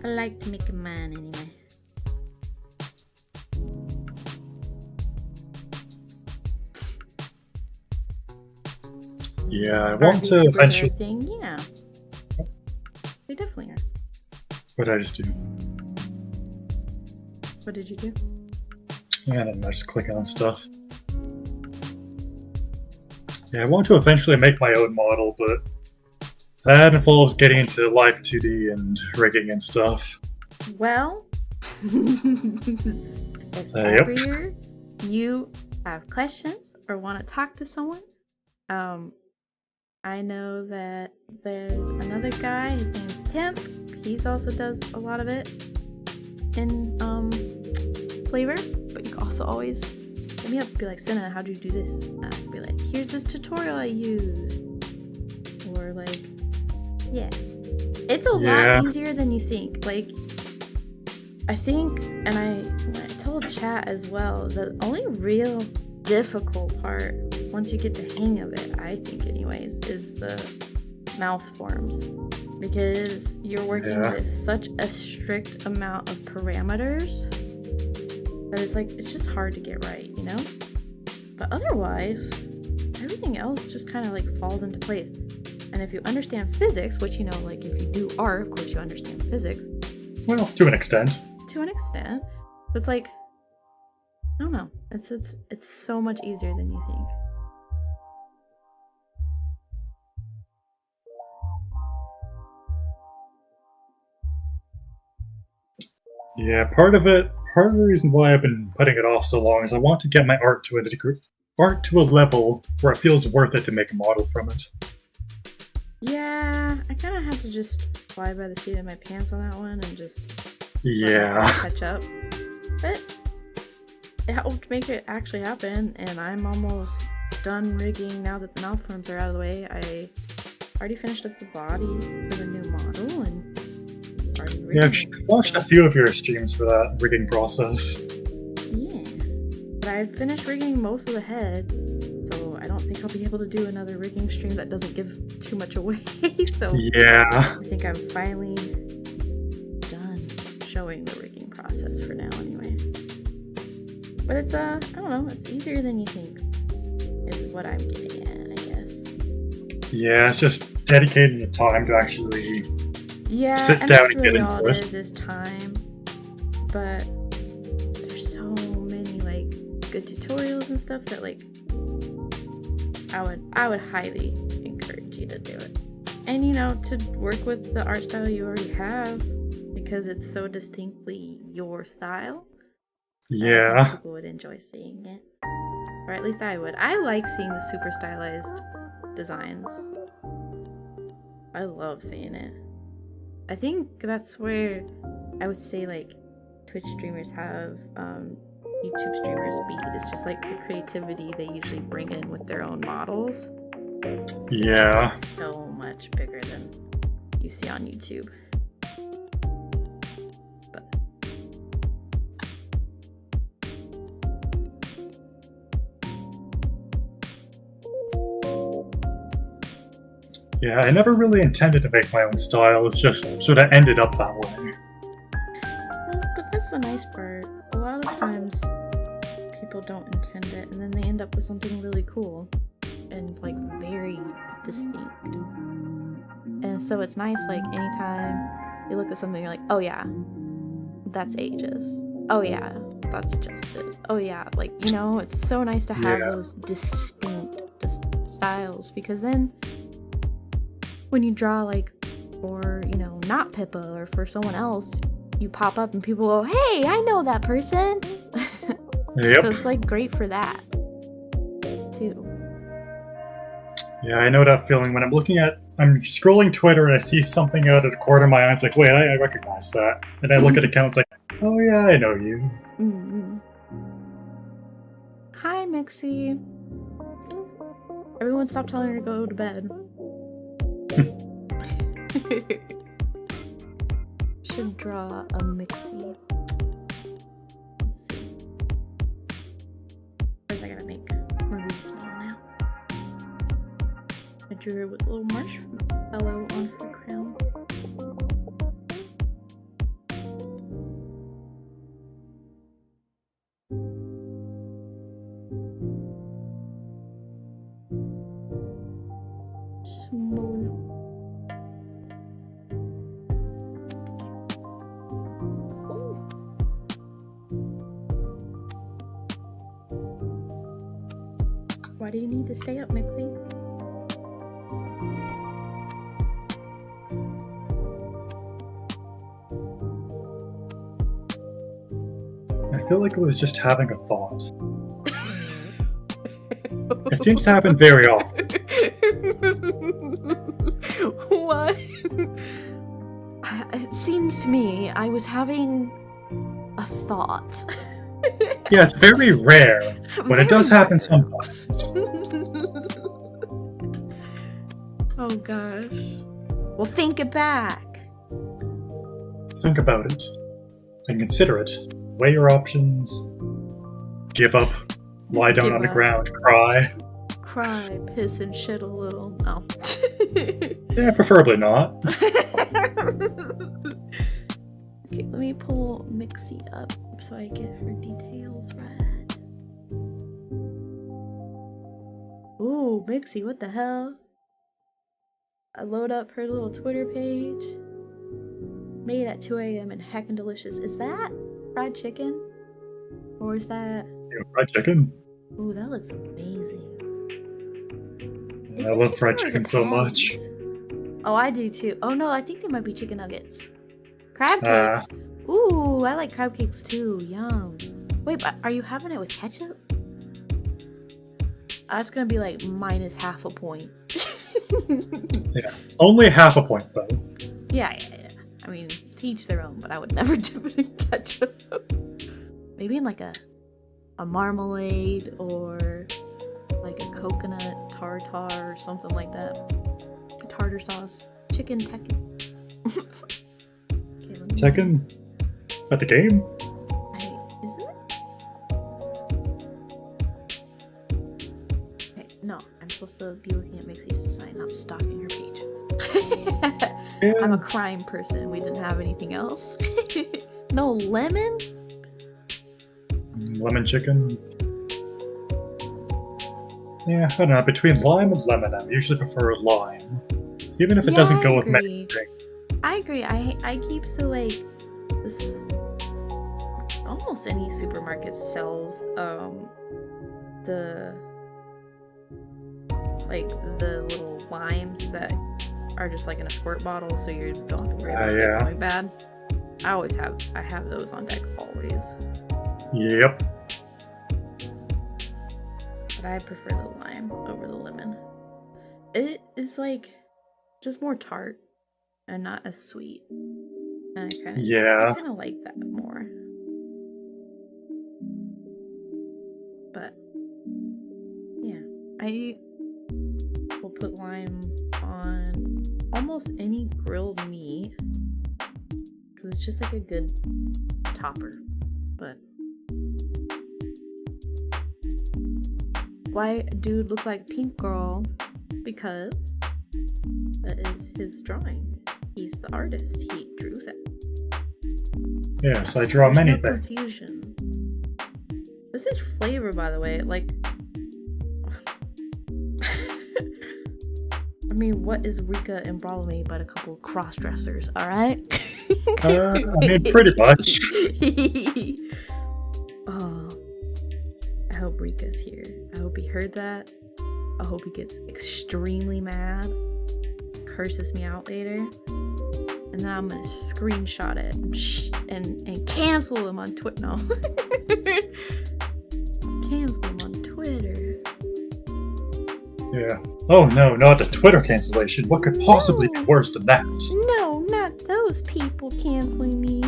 [SPEAKER 1] I like to make a man anyway.
[SPEAKER 2] Yeah, I want to eventually.
[SPEAKER 1] Yeah. They definitely are.
[SPEAKER 2] What did I just do?
[SPEAKER 1] What did you do?
[SPEAKER 2] Yeah, I don't know, just clicking on stuff. Yeah, I want to eventually make my own model, but that involves getting into live 2D and rigging and stuff.
[SPEAKER 1] Well, if ever you have questions or want to talk to someone, I know that there's another guy, his name's Tim. He's also does a lot of it in FlaVR, but you can also always hit me up and be like, Sena, how'd you do this? I'd be like, here's this tutorial I used. Or like, yeah. It's a lot easier than you think. Like, I think, and I told chat as well, the only real difficult part, once you get the hang of it, I think anyways, is the mouth forms. Because you're working with such a strict amount of parameters that it's like, it's just hard to get right, you know? But otherwise, everything else just kind of like falls into place. And if you understand physics, which, you know, like if you do art, of course you understand physics.
[SPEAKER 2] Well, to an extent.
[SPEAKER 1] To an extent. It's like, I don't know. It's so much easier than you think.
[SPEAKER 2] Yeah, part of the reason why I've been putting it off so long is I want to get my art to a level where it feels worth it to make a model from it.
[SPEAKER 1] Yeah, I kind of had to just fly by the seat of my pants on that one and just catch up. But it helped make it actually happen, and I'm almost done rigging now that the mouth forms are out of the way. I already finished up the body for the new model, and
[SPEAKER 2] yeah, I've watched a few of your streams for that rigging process.
[SPEAKER 1] Yeah, but I finished rigging most of the head, so I don't think I'll be able to do another rigging stream that doesn't give too much away. So
[SPEAKER 2] yeah,
[SPEAKER 1] I think I'm finally done showing the rigging process for now anyway. But it's I don't know, it's easier than you think, is what I'm getting at, I guess.
[SPEAKER 2] Yeah, it's just dedicating the time to actually sit down and get into
[SPEAKER 1] all
[SPEAKER 2] it.
[SPEAKER 1] it is time. But there's so many like good tutorials and stuff that like I would highly encourage you to do it. And you know, to work with the art style you already have, because it's so distinctly your style.
[SPEAKER 2] Yeah.
[SPEAKER 1] I think people would enjoy seeing it. Or at least I would. I like seeing the super stylized designs. I love seeing it. I think that's where I would say like Twitch streamers have YouTube streamers be. It's just like the creativity they usually bring in with their own models.
[SPEAKER 2] Yeah.
[SPEAKER 1] It's so much bigger than you see on YouTube. But
[SPEAKER 2] Yeah, I never really intended to make my own style. It's just sort of ended up that way.
[SPEAKER 1] well, but that's the nice part. A lot of times people don't intend it, and then they end up with something really cool and like very distinct. And so it's nice, like anytime you look at something, you're like, oh yeah, that's ages. Oh yeah, that's just it. Oh yeah, like, you know, it's so nice to have those distinct styles, because then when you draw like for, you know, not Pippa or for someone else, you pop up and people go, hey, I know that person.
[SPEAKER 2] Yep.
[SPEAKER 1] So it's like great for that too.
[SPEAKER 2] Yeah, I know that feeling when I'm scrolling Twitter and I see something out of the corner of my eye. It's like, wait, I recognize that. And I look at accounts like, oh yeah, I know you.
[SPEAKER 1] Mm-hmm. Hi, Mixie. Everyone stop telling her to go to bed. Should draw a Mixie. Let's see. First I gotta make Marie small now. I drew her with a little marshmallow on her crown. Small. Why do you need to stay up, Mixie?
[SPEAKER 2] I feel like I was just having a thought. It seems to happen very often.
[SPEAKER 1] What? It seems to me I was having a thought.
[SPEAKER 2] Yeah, it's very rare, but it does happen sometimes.
[SPEAKER 1] Oh gosh. Well, think it back.
[SPEAKER 2] Think about it and consider it. Weigh your options. Give up. Lie down
[SPEAKER 1] Give
[SPEAKER 2] on the
[SPEAKER 1] up.
[SPEAKER 2] ground. Cry.
[SPEAKER 1] Cry, piss, and shit a little. Oh.
[SPEAKER 2] Yeah, preferably not.
[SPEAKER 1] Okay, let me pull Mixie up so I get her details right. Ooh, Mixie, what the hell? I load up her little Twitter page. Made at 2 a.m. and heckin' delicious. Is that fried chicken? Or is that...
[SPEAKER 2] Fried chicken?
[SPEAKER 1] Ooh, that looks amazing.
[SPEAKER 2] I love fried chicken so much.
[SPEAKER 1] Oh, I do too. Oh no, I think they might be chicken nuggets. Crab cakes. Ooh, I like crab cakes too. Yum. Wait, but are you having it with ketchup? That's gonna be like minus half a point.
[SPEAKER 2] Yeah, only half a point though.
[SPEAKER 1] Yeah. I mean, to each their own, but I would never dip it in ketchup. Maybe in like a marmalade or like a coconut tartar or something like that. Tartar sauce. Chicken Tekken. Okay,
[SPEAKER 2] Tekken? At the game?
[SPEAKER 1] Is it? Okay, no, I'm supposed to be looking at Mixie's sign, not stalking her page.
[SPEAKER 2] Yeah.
[SPEAKER 1] I'm a crime person. We didn't have anything else. No lemon?
[SPEAKER 2] Lemon chicken. Yeah, I don't know. Between lime and lemon, I usually prefer lime. Even if it doesn't go with many things.
[SPEAKER 1] I agree. I keep like this. Almost any supermarket sells the little limes that are just like in a squirt bottle, so you don't have to worry about it going bad. I have those on deck always.
[SPEAKER 2] Yep.
[SPEAKER 1] But I prefer the lime over the lemon. It is like just more tart and not as sweet. And I kind of like that more. But yeah, I will put lime on almost any grilled meat because it's just like a good topper. But why dude look like pink girl? Because that is his drawing. He's the artist. He drew that.
[SPEAKER 2] Yes, I draw many things.
[SPEAKER 1] Confusion. This is flavor, by the way. Like, I mean, what is Rikka and Lolime but a couple of cross-dressers? All right.
[SPEAKER 2] I mean, pretty much.
[SPEAKER 1] Oh, I hope Rikka's here. I hope he heard that. I hope he gets extremely mad, curses me out later, and then I'm gonna screenshot it and cancel him on Twitter. No, cancel him on Twitter.
[SPEAKER 2] Yeah. Oh no, not a Twitter cancellation. What could possibly be worse than that?
[SPEAKER 1] No, not those people canceling me.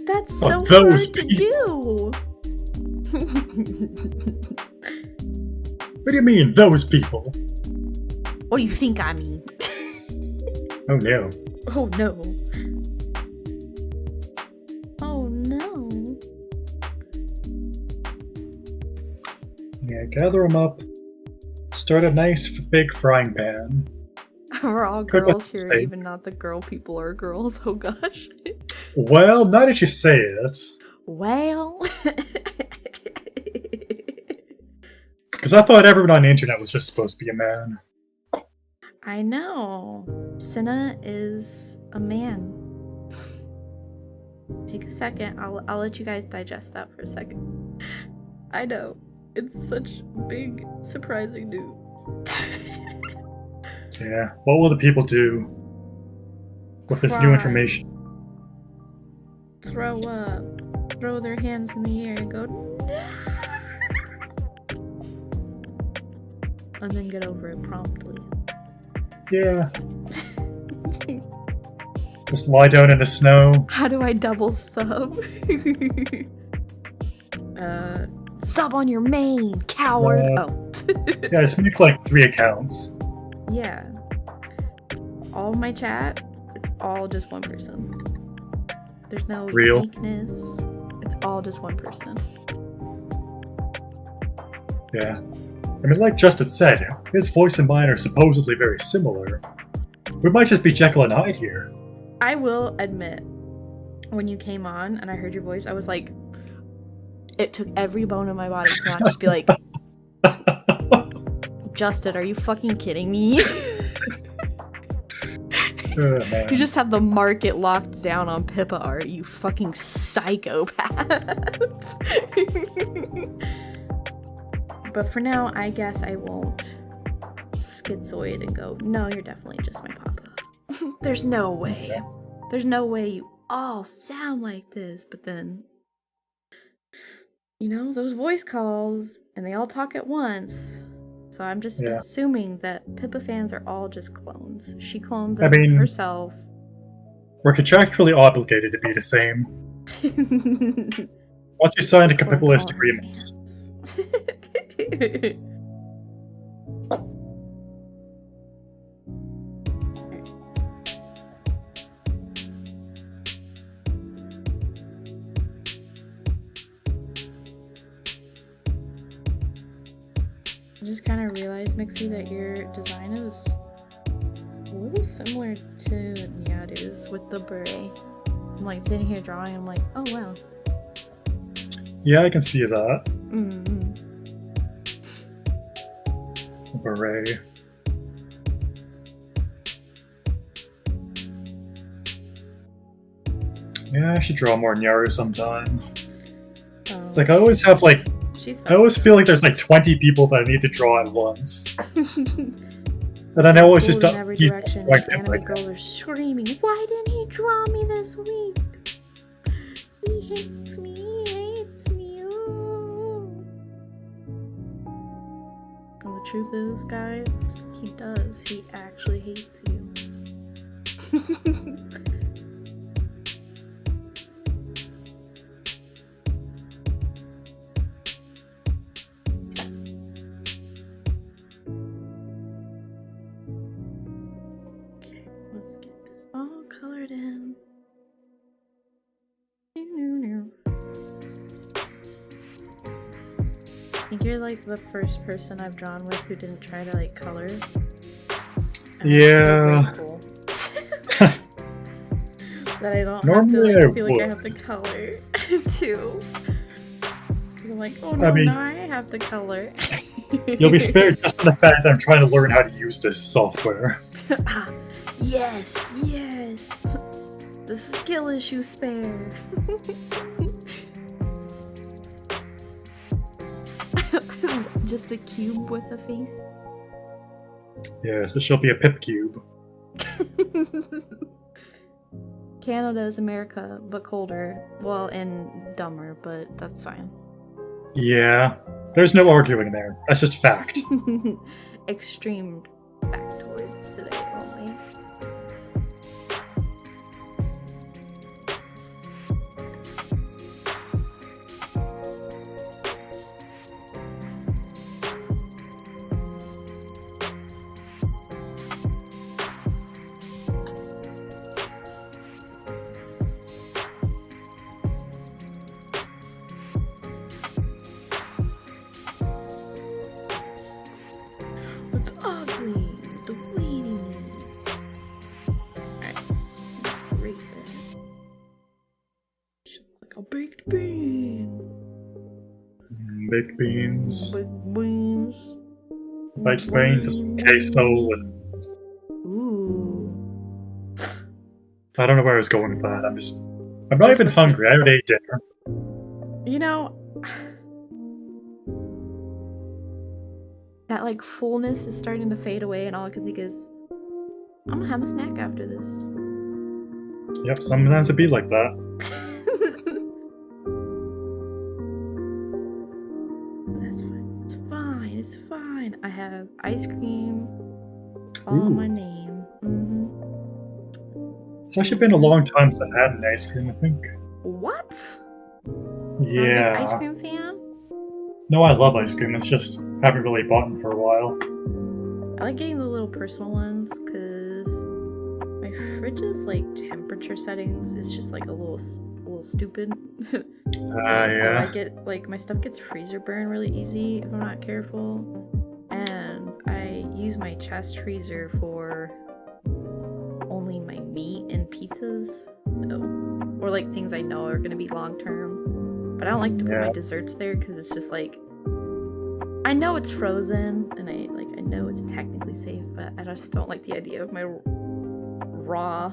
[SPEAKER 1] That's
[SPEAKER 2] Oh,
[SPEAKER 1] so
[SPEAKER 2] those
[SPEAKER 1] hard to do.
[SPEAKER 2] What do you mean, those people?
[SPEAKER 1] What do you think I mean?
[SPEAKER 2] Oh no.
[SPEAKER 1] Oh no. Oh no.
[SPEAKER 2] Yeah, gather them up. Start a nice big frying pan.
[SPEAKER 1] We're all
[SPEAKER 2] Cook
[SPEAKER 1] girls
[SPEAKER 2] us
[SPEAKER 1] here,
[SPEAKER 2] steak.
[SPEAKER 1] even not the girl people are girls. Oh gosh.
[SPEAKER 2] Well, now that you say it.
[SPEAKER 1] Well.
[SPEAKER 2] Because I thought everyone on the internet was just supposed to be a man.
[SPEAKER 1] I know. Sena is a man. Take a second. I'll let you guys digest that for a second. I know. It's such big, surprising news.
[SPEAKER 2] Yeah. What will the people do with this new
[SPEAKER 1] Cry.
[SPEAKER 2] information?
[SPEAKER 1] Throw up. Throw their hands in the air and go, no! And then get over it promptly.
[SPEAKER 2] Yeah. Just lie down in the snow.
[SPEAKER 1] How do I double sub? Sub on your main, coward. Oh.
[SPEAKER 2] Yeah, just make like 3 accounts.
[SPEAKER 1] Yeah. All of my chat, it's all just one person. There's no
[SPEAKER 2] Real.
[SPEAKER 1] uniqueness. It's all just one person.
[SPEAKER 2] Yeah. I mean, like Justin said, his voice and mine are supposedly very similar. We might just be Jekyll and Hyde here.
[SPEAKER 1] I will admit, when you came on and I heard your voice, I was like, it took every bone in my body to not just be like, Justin, are you fucking kidding me?
[SPEAKER 2] Man.
[SPEAKER 1] You just have the market locked down on Pippa art, you fucking psychopath. But for now, I guess I won't schizoid and go, no, you're definitely just my papa. There's no way. There's no way you all sound like this. But then, you know, those voice calls, and they all talk at once. So I'm just assuming that Pippa fans are all just clones. She cloned them herself.
[SPEAKER 2] We're contractually obligated to be the same. Once you sign a capitalist agreement.
[SPEAKER 1] I just kind of realized, Mixie, that your design is a little similar to Nyana's with the beret. I'm like sitting here drawing, I'm like, oh wow.
[SPEAKER 2] Yeah, I can see that.
[SPEAKER 1] Mm-hmm.
[SPEAKER 2] Beret. Yeah, I should draw more Nyaru sometime.
[SPEAKER 1] Oh.
[SPEAKER 2] It's like I always have like I always feel like there's like 20 people that I need to draw at once. And then I always just
[SPEAKER 1] in every
[SPEAKER 2] keep
[SPEAKER 1] direction.
[SPEAKER 2] like
[SPEAKER 1] Anime girls are screaming, why didn't he draw me this week? He hates me, he hates me. Ooh. And the truth is, guys, he does. He actually hates you. think you're like the first person I've drawn with who didn't try to like color. And
[SPEAKER 2] Yeah.
[SPEAKER 1] I'm so grateful. That I don't
[SPEAKER 2] Normally
[SPEAKER 1] have to
[SPEAKER 2] I
[SPEAKER 1] like, feel like I
[SPEAKER 2] would.
[SPEAKER 1] have to color too. I'm like, oh no,
[SPEAKER 2] I mean,
[SPEAKER 1] now I have to color.
[SPEAKER 2] you'll be spared just for the fact that I'm trying to learn how to use this software.
[SPEAKER 1] Ah, yes, yes. The skill issue spare. Just a cube with a face.
[SPEAKER 2] Yes, it shall be a pip cube.
[SPEAKER 1] Canada is America, but colder. Well, and dumber, but that's fine.
[SPEAKER 2] Yeah, there's no arguing there. That's just fact.
[SPEAKER 1] Extreme factoids today only. It's ugly. Deleting it. Alright. Erase that. She looks like a baked bean.
[SPEAKER 2] Baked beans.
[SPEAKER 1] Baked beans.
[SPEAKER 2] Baked beans with queso and...
[SPEAKER 1] Ooh.
[SPEAKER 2] I don't know where I was going with that. I'm not even hungry. I already ate dinner.
[SPEAKER 1] You know, that like fullness is starting to fade away, and all I can think is, I'm gonna have a snack after this.
[SPEAKER 2] Yep, sometimes it be like that.
[SPEAKER 1] That's fine. It's fine. It's fine. I have ice cream all
[SPEAKER 2] Ooh.
[SPEAKER 1] my name. Mm-hmm.
[SPEAKER 2] It's actually been a long time since I've had an ice cream, I think.
[SPEAKER 1] What?
[SPEAKER 2] Yeah.
[SPEAKER 1] You're a big ice cream fan?
[SPEAKER 2] No, I love ice cream. It's just haven't really bought them for a while.
[SPEAKER 1] I like getting the little personal ones because my fridge's like temperature settings is just like a little stupid. So
[SPEAKER 2] Yeah.
[SPEAKER 1] I get like my stuff gets freezer burn really easy if I'm not careful, and I use my chest freezer for only my meat and pizzas, or like things I know are gonna be long term. But I don't like to put my desserts there because it's just like, I know it's frozen and I know it's technically safe, but I just don't like the idea of my raw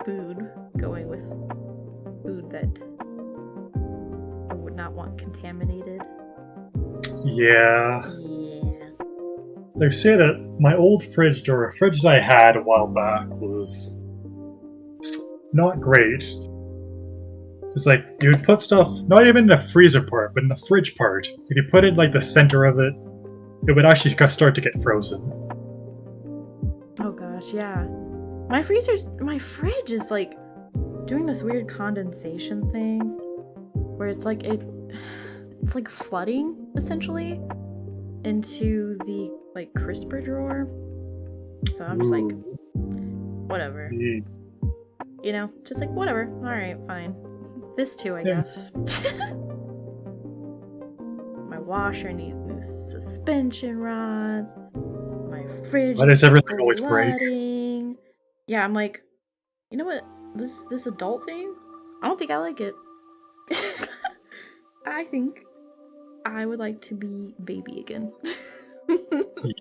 [SPEAKER 1] food going with food that I would not want contaminated.
[SPEAKER 2] Yeah.
[SPEAKER 1] Yeah.
[SPEAKER 2] They say that my old fridge, or a fridge that I had a while back, was not great. It's like, you would put stuff, not even in the freezer part, but in the fridge part. If you put it like the center of it, it would actually start to get frozen.
[SPEAKER 1] Oh gosh, yeah. My fridge is like doing this weird condensation thing where it's like it's like flooding essentially into the like crisper drawer. So I'm just like, whatever.
[SPEAKER 2] Yeah.
[SPEAKER 1] You know, just like whatever. Alright, fine. This too, I guess. My washer needs new suspension rods. My fridge
[SPEAKER 2] Why does everything always break?
[SPEAKER 1] flooding. Yeah, I'm like, you know what? This adult thing? I don't think I like it. I think I would like to be baby again.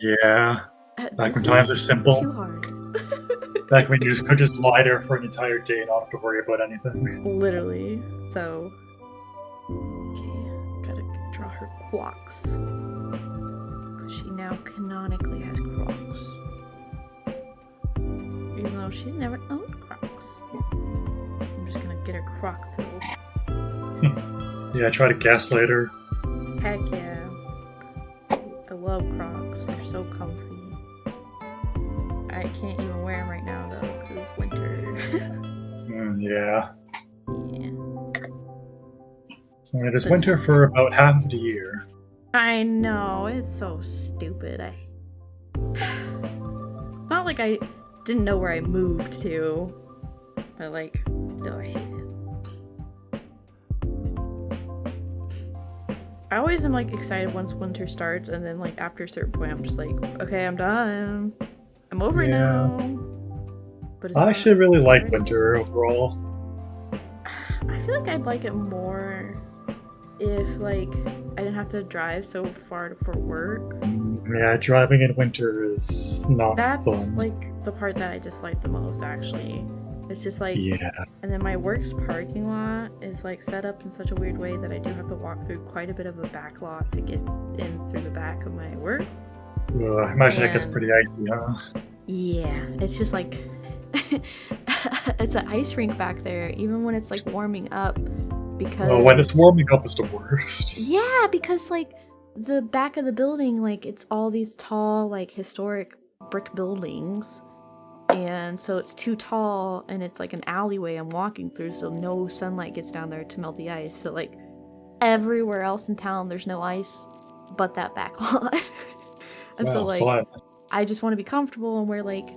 [SPEAKER 2] Yeah. Back when times are simple.
[SPEAKER 1] Too hard.
[SPEAKER 2] Back when you could just lie there for an entire day and not have to worry about anything.
[SPEAKER 1] Literally. So, okay, gotta draw her Crocs. Because she now canonically has Crocs. Even though she's never owned Crocs. I'm just gonna get her Croc pill.
[SPEAKER 2] Yeah, try to gaslight her.
[SPEAKER 1] Heck yeah. I love Crocs. They're so comfy. I can't even wear them right now though, because it's winter.
[SPEAKER 2] Yeah.
[SPEAKER 1] Yeah.
[SPEAKER 2] And it is winter for about half of the year.
[SPEAKER 1] I know, it's so stupid. Not like I didn't know where I moved to, but like, still I hate it. I always am like excited once winter starts, and then like after a certain point, I'm just like, okay, I'm done. I'm over it now. But
[SPEAKER 2] I actually really like winter overall.
[SPEAKER 1] I feel like I'd like it more if like I didn't have to drive so far for work.
[SPEAKER 2] Yeah, driving in winter is not
[SPEAKER 1] That's
[SPEAKER 2] fun.
[SPEAKER 1] like the part that I dislike the most, actually. It's just like,
[SPEAKER 2] yeah.
[SPEAKER 1] And then my work's parking lot is like set up in such a weird way that I do have to walk through quite a bit of a back lot to get in through the back of my work.
[SPEAKER 2] I imagine it gets pretty icy, huh?
[SPEAKER 1] Yeah, it's just like it's an ice rink back there, even when it's like warming up, because
[SPEAKER 2] when it's warming up is the worst.
[SPEAKER 1] Yeah, because like the back of the building, like it's all these tall, like historic brick buildings. And so it's too tall, and it's like an alleyway I'm walking through, so no sunlight gets down there to melt the ice. So like everywhere else in town there's no ice but that back lot. And so like
[SPEAKER 2] fun.
[SPEAKER 1] I just want to be comfortable and wear like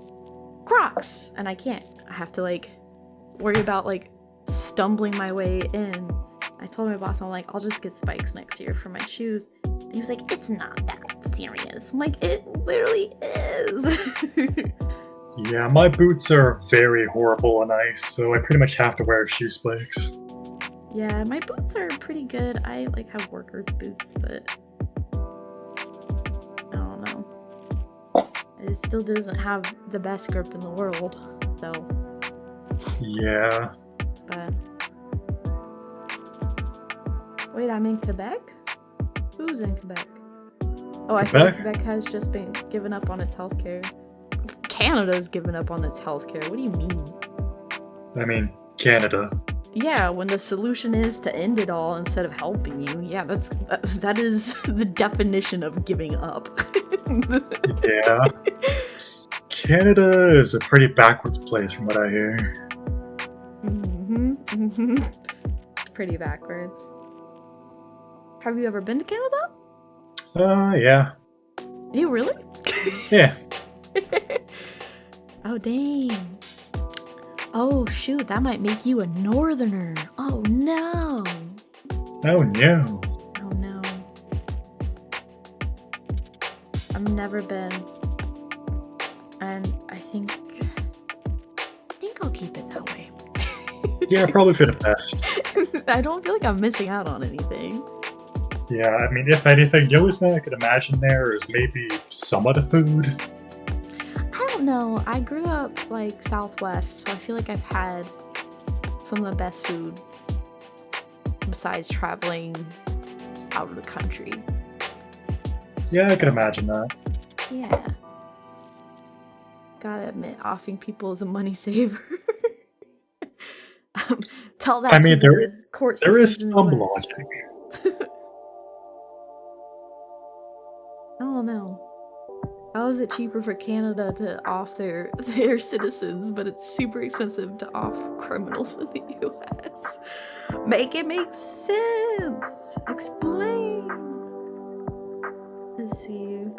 [SPEAKER 1] Crocs, and I can't. I have to like worry about like stumbling my way in. I told my boss, I'm like, I'll just get spikes next year for my shoes. And he was like, it's not that serious. I'm like, it literally is.
[SPEAKER 2] Yeah, my boots are very horrible on ice, so I pretty much have to wear shoe spikes.
[SPEAKER 1] Yeah, my boots are pretty good. I like have workers' boots, but I don't know. It still doesn't have the best grip in the world, so.
[SPEAKER 2] Yeah.
[SPEAKER 1] But wait, I'm in Quebec? Who's in Quebec? Oh, I feel like Quebec has just been given up on its healthcare. Canada's given up on its healthcare. What do you mean?
[SPEAKER 2] I mean, Canada.
[SPEAKER 1] Yeah, when the solution is to end it all instead of helping you. Yeah, that is the definition of giving up.
[SPEAKER 2] Yeah. Canada is a pretty backwards place from what I hear.
[SPEAKER 1] It's pretty backwards. Have you ever been to Canada?
[SPEAKER 2] Yeah.
[SPEAKER 1] You really?
[SPEAKER 2] Yeah.
[SPEAKER 1] Oh, dang. Oh, shoot, that might make you a northerner. Oh, no.
[SPEAKER 2] Oh, no.
[SPEAKER 1] Oh, no. I've never been. And I think I'll keep it that way.
[SPEAKER 2] Yeah, probably for the best.
[SPEAKER 1] I don't feel like I'm missing out on anything.
[SPEAKER 2] Yeah, I mean, if anything, the only thing I could imagine there is maybe some of the food.
[SPEAKER 1] I don't know. I grew up like Southwest, so I feel like I've had some of the best food besides traveling out of the country.
[SPEAKER 2] Yeah, I can imagine that.
[SPEAKER 1] Yeah. Gotta admit, offing people is a money saver. Tell that to the court
[SPEAKER 2] there is
[SPEAKER 1] systems
[SPEAKER 2] some
[SPEAKER 1] in the West.
[SPEAKER 2] logic.
[SPEAKER 1] I don't know. How is it cheaper for Canada to off their citizens, but it's super expensive to off criminals in the US? Make it make sense. Explain. Let's see.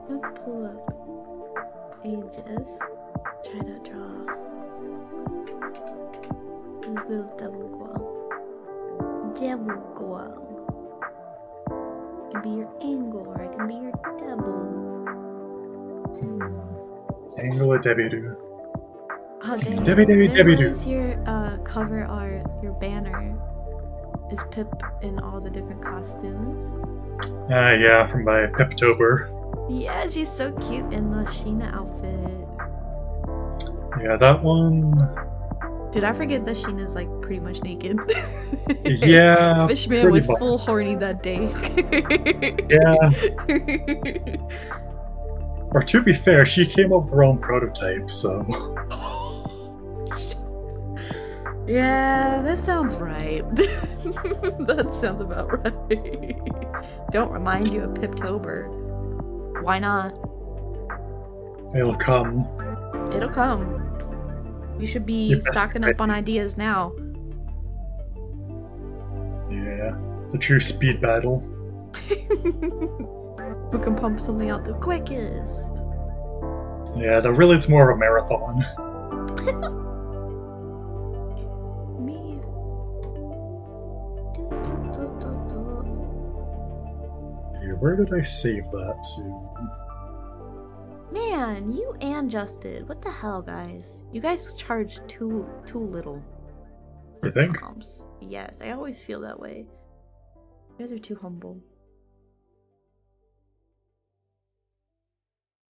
[SPEAKER 1] Let's pull up ages. Try to draw a little double guam. Double guam. I can be your angle, or I can be your double.
[SPEAKER 2] Angle or Debbie-doo.
[SPEAKER 1] Oh, dang.
[SPEAKER 2] Debbie-doo.
[SPEAKER 1] Is your cover art, your banner, is Pip in all the different costumes?
[SPEAKER 2] Yeah, from my PipTuber.
[SPEAKER 1] Yeah, she's so cute in the Sena outfit.
[SPEAKER 2] Yeah, that one.
[SPEAKER 1] Dude, I forget that Sheena's like pretty much naked.
[SPEAKER 2] Yeah.
[SPEAKER 1] Fishman was full horny that day.
[SPEAKER 2] Yeah. Or to be fair, she came up with her own prototype, so.
[SPEAKER 1] Yeah, that sounds right. That sounds about right. Don't remind you of PipTuber. Why not?
[SPEAKER 2] It'll come.
[SPEAKER 1] It'll come. You should be stocking up on ideas now.
[SPEAKER 2] Yeah, the true speed battle.
[SPEAKER 1] Who can pump something out the quickest?
[SPEAKER 2] Yeah, really it's more of a marathon.
[SPEAKER 1] Me.
[SPEAKER 2] where did I save that to?
[SPEAKER 1] Man, you and Justin. What the hell, guys? You guys charge too little.
[SPEAKER 2] You think?
[SPEAKER 1] Comps. Yes, I always feel that way. You guys are too humble.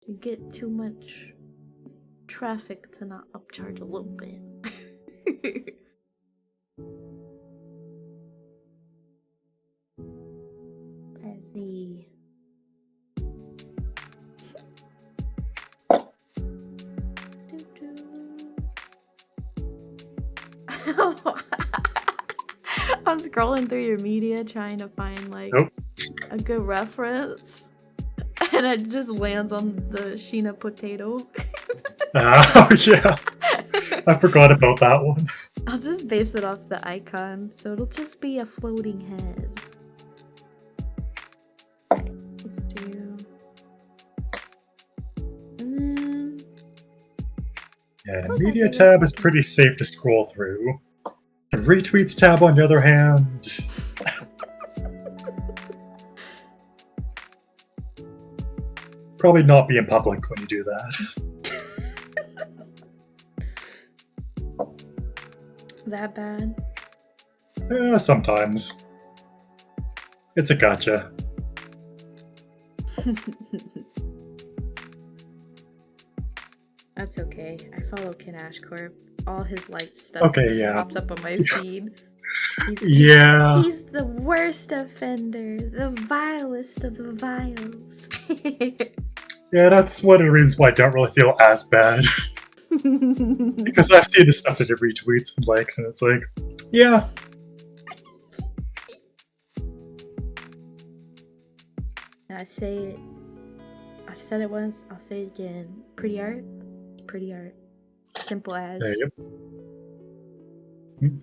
[SPEAKER 1] You get too much traffic to not upcharge a little bit. Let's see. I'm scrolling through your media trying to find like a good reference, and it just lands on the Sena potato.
[SPEAKER 2] Oh yeah, I forgot about that one.
[SPEAKER 1] I'll just base it off the icon, so it'll just be a floating head. Let's do.
[SPEAKER 2] Yeah, the media tab is pretty safe to scroll through. The retweets tab, on the other hand, probably not be in public when you do that.
[SPEAKER 1] That bad?
[SPEAKER 2] Sometimes. It's a gotcha.
[SPEAKER 1] That's okay. I follow Ken Ashcorp. All his light stuff pops up on my feed. He's the worst offender, the vilest of the viles.
[SPEAKER 2] Yeah, that's one of the reasons why I don't really feel as bad. Because I've seen the stuff that it retweets and likes, and it's like, yeah.
[SPEAKER 1] I say it. I've said it once, I'll say it again. Pretty art, pretty art. Simple as.
[SPEAKER 2] Yep.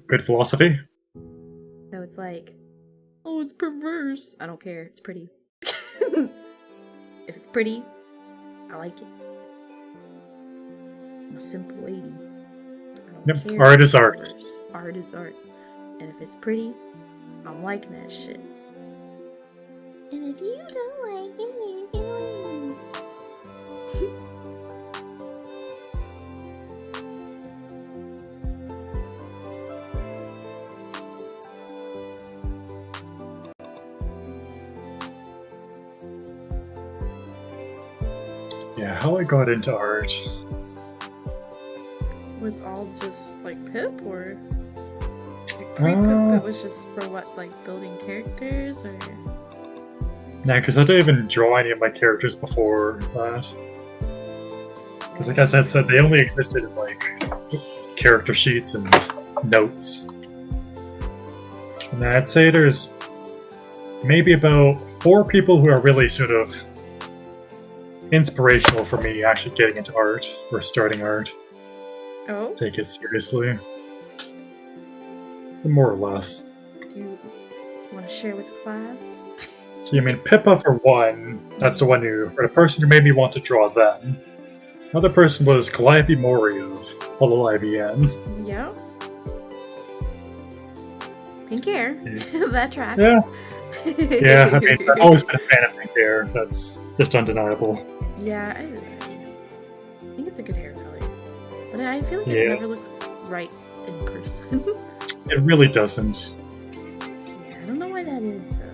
[SPEAKER 2] Good philosophy.
[SPEAKER 1] So it's like, oh, it's perverse. I don't care. It's pretty. If it's pretty, I like it. I'm a simple lady.
[SPEAKER 2] Yep. Art is art.
[SPEAKER 1] Art is art. And if it's pretty, I'm liking that shit. And if you don't like it, you can leave.
[SPEAKER 2] Yeah, how I got into art.
[SPEAKER 1] Was all just like Pip, or like pre-Pip it was just for what, like building characters, or?
[SPEAKER 2] Nah, because I didn't even draw any of my characters before that. Because like I said, they only existed in like character sheets and notes. And I'd say there's maybe about 4 people who are really sort of inspirational for me actually getting into art or starting art.
[SPEAKER 1] Oh?
[SPEAKER 2] Take it seriously. So more or less.
[SPEAKER 1] Do you want to share with the class?
[SPEAKER 2] So you mean Pippa for one, that's the one or the person who made me want to draw them. Another person was Calliope Mori of Lolime.
[SPEAKER 1] Yeah. Pink hair.
[SPEAKER 2] Yeah.
[SPEAKER 1] That tracks.
[SPEAKER 2] Yeah. Yeah, I mean, I've always been a fan of pink hair. That's just undeniable.
[SPEAKER 1] Yeah, I think it's a good hair color. But I feel like it never looks right in person.
[SPEAKER 2] It really doesn't.
[SPEAKER 1] Yeah, I don't know why that is, though.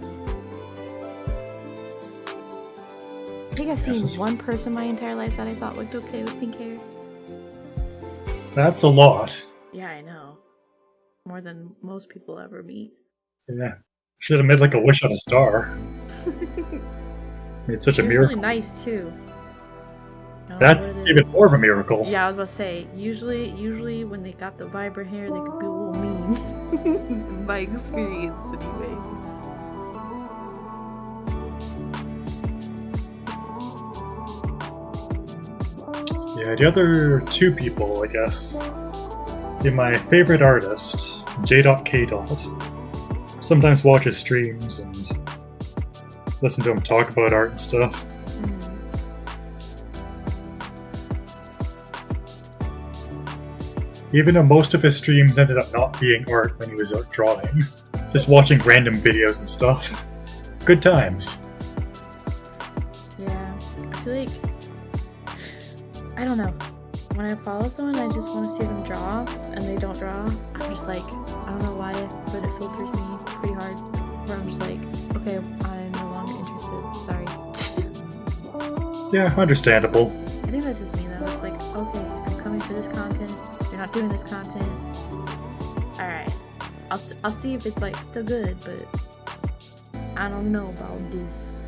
[SPEAKER 1] I think I've seen one person my entire life that I thought looked okay with pink hair.
[SPEAKER 2] That's a lot.
[SPEAKER 1] Yeah, I know. More than most people ever meet.
[SPEAKER 2] Yeah. Should have made like a wish on a star. Made such a miracle.
[SPEAKER 1] Really nice, too.
[SPEAKER 2] That's even more of a miracle.
[SPEAKER 1] Yeah, I was about to say, usually when they got the vibrant hair, they could be a little mean. In my experience, anyway.
[SPEAKER 2] Yeah, the other 2 people, I guess. Yeah, my favorite artist, J.K. Sometimes watch his streams and listen to him talk about art and stuff. Even though most of his streams ended up not being art when he was drawing, just watching random videos and stuff. Good times.
[SPEAKER 1] feel like, I don't know. When I follow someone, I just want to see them draw, and they don't draw. I'm just like, I don't know why, but it filters me pretty hard. Where I'm just like, okay, I'm no longer interested. Sorry.
[SPEAKER 2] Yeah, understandable.
[SPEAKER 1] I think that's just me though. It's like, okay, I'm coming for this content. You're not doing this content. All right, I'll see if it's like still good, but I don't know about this.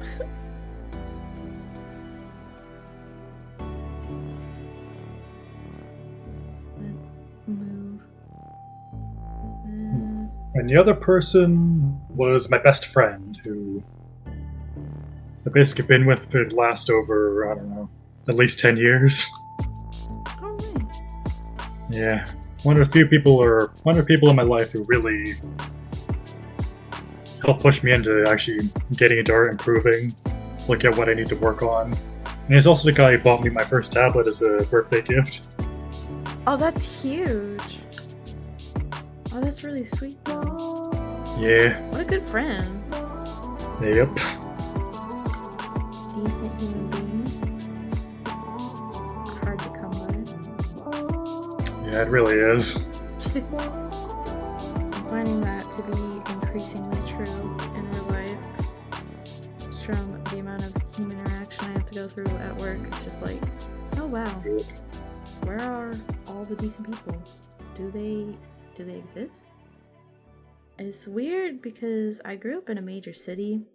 [SPEAKER 2] And the other person was my best friend, who I've basically been with for the last over, I don't know, at least 10 years.
[SPEAKER 1] Oh, nice.
[SPEAKER 2] Yeah. One of the people in my life who really helped push me into actually getting into art, improving, look at what I need to work on. And he's also the guy who bought me my first tablet as a birthday gift.
[SPEAKER 1] Oh, that's huge. Oh, that's really sweet.
[SPEAKER 2] Yeah.
[SPEAKER 1] What a good friend.
[SPEAKER 2] Yep.
[SPEAKER 1] Decent human being. Hard to come by.
[SPEAKER 2] Yeah, it really is.
[SPEAKER 1] I'm finding that to be increasingly true in real life. Just from the amount of human interaction I have to go through at work. It's just like, oh wow. Where are all the decent people? Do they exist? It's weird because I grew up in a major city,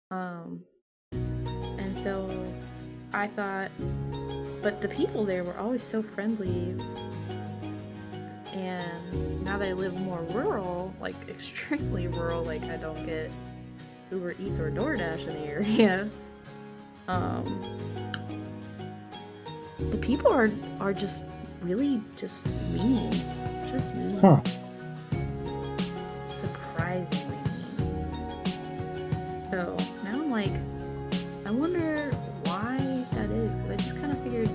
[SPEAKER 1] and so I thought, but the people there were always so friendly, and now that I live more rural, like extremely rural, like I don't get Uber Eats or DoorDash in the area, the people are just really just mean. Just mean.
[SPEAKER 2] Huh.
[SPEAKER 1] Surprisingly mean. So now I'm like, I wonder why that is, because I just kind of figured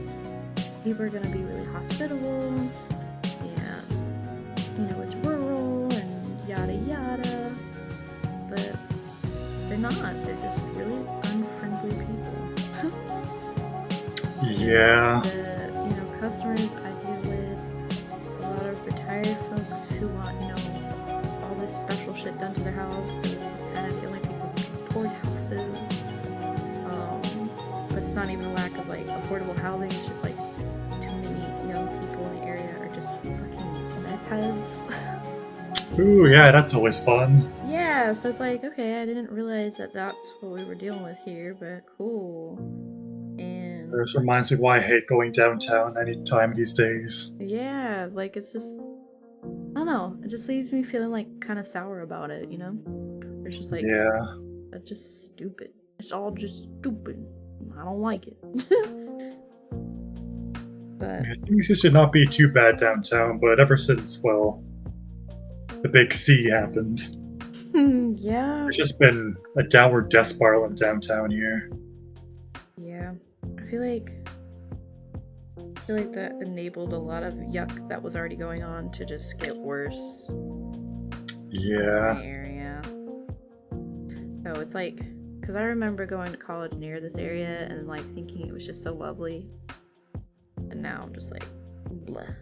[SPEAKER 1] people are gonna be really hospitable, and you know it's rural and yada yada, but they're not. They're just really unfriendly people.
[SPEAKER 2] Yeah.
[SPEAKER 1] The customers I deal with, a lot of retired folks who want, all this special shit done to their house, because they're kind of the only people who can afford houses. But it's not even a lack of like affordable housing, it's just like too many young people in the area are just fucking meth heads.
[SPEAKER 2] Ooh, yeah, that's always fun.
[SPEAKER 1] Yeah, so it's like, okay, I didn't realize that that's what we were dealing with here, but cool. And
[SPEAKER 2] This reminds me why I hate going downtown any time these days.
[SPEAKER 1] yeah, like it's just, I don't know, it just leaves me feeling like kind of sour about it, It's just like,
[SPEAKER 2] Yeah.
[SPEAKER 1] that's just stupid. It's all just stupid. I don't like it. But
[SPEAKER 2] Yeah, things used to not be too bad downtown, but ever since, well, the big C happened,
[SPEAKER 1] yeah.
[SPEAKER 2] it's just been a downward death spiral in downtown here.
[SPEAKER 1] Yeah. I feel like that enabled a lot of yuck that was already going on to just get worse.
[SPEAKER 2] Yeah.
[SPEAKER 1] In the area. So it's like, because I remember going to college near this area and like thinking it was just so lovely, and now I'm just like, bleh.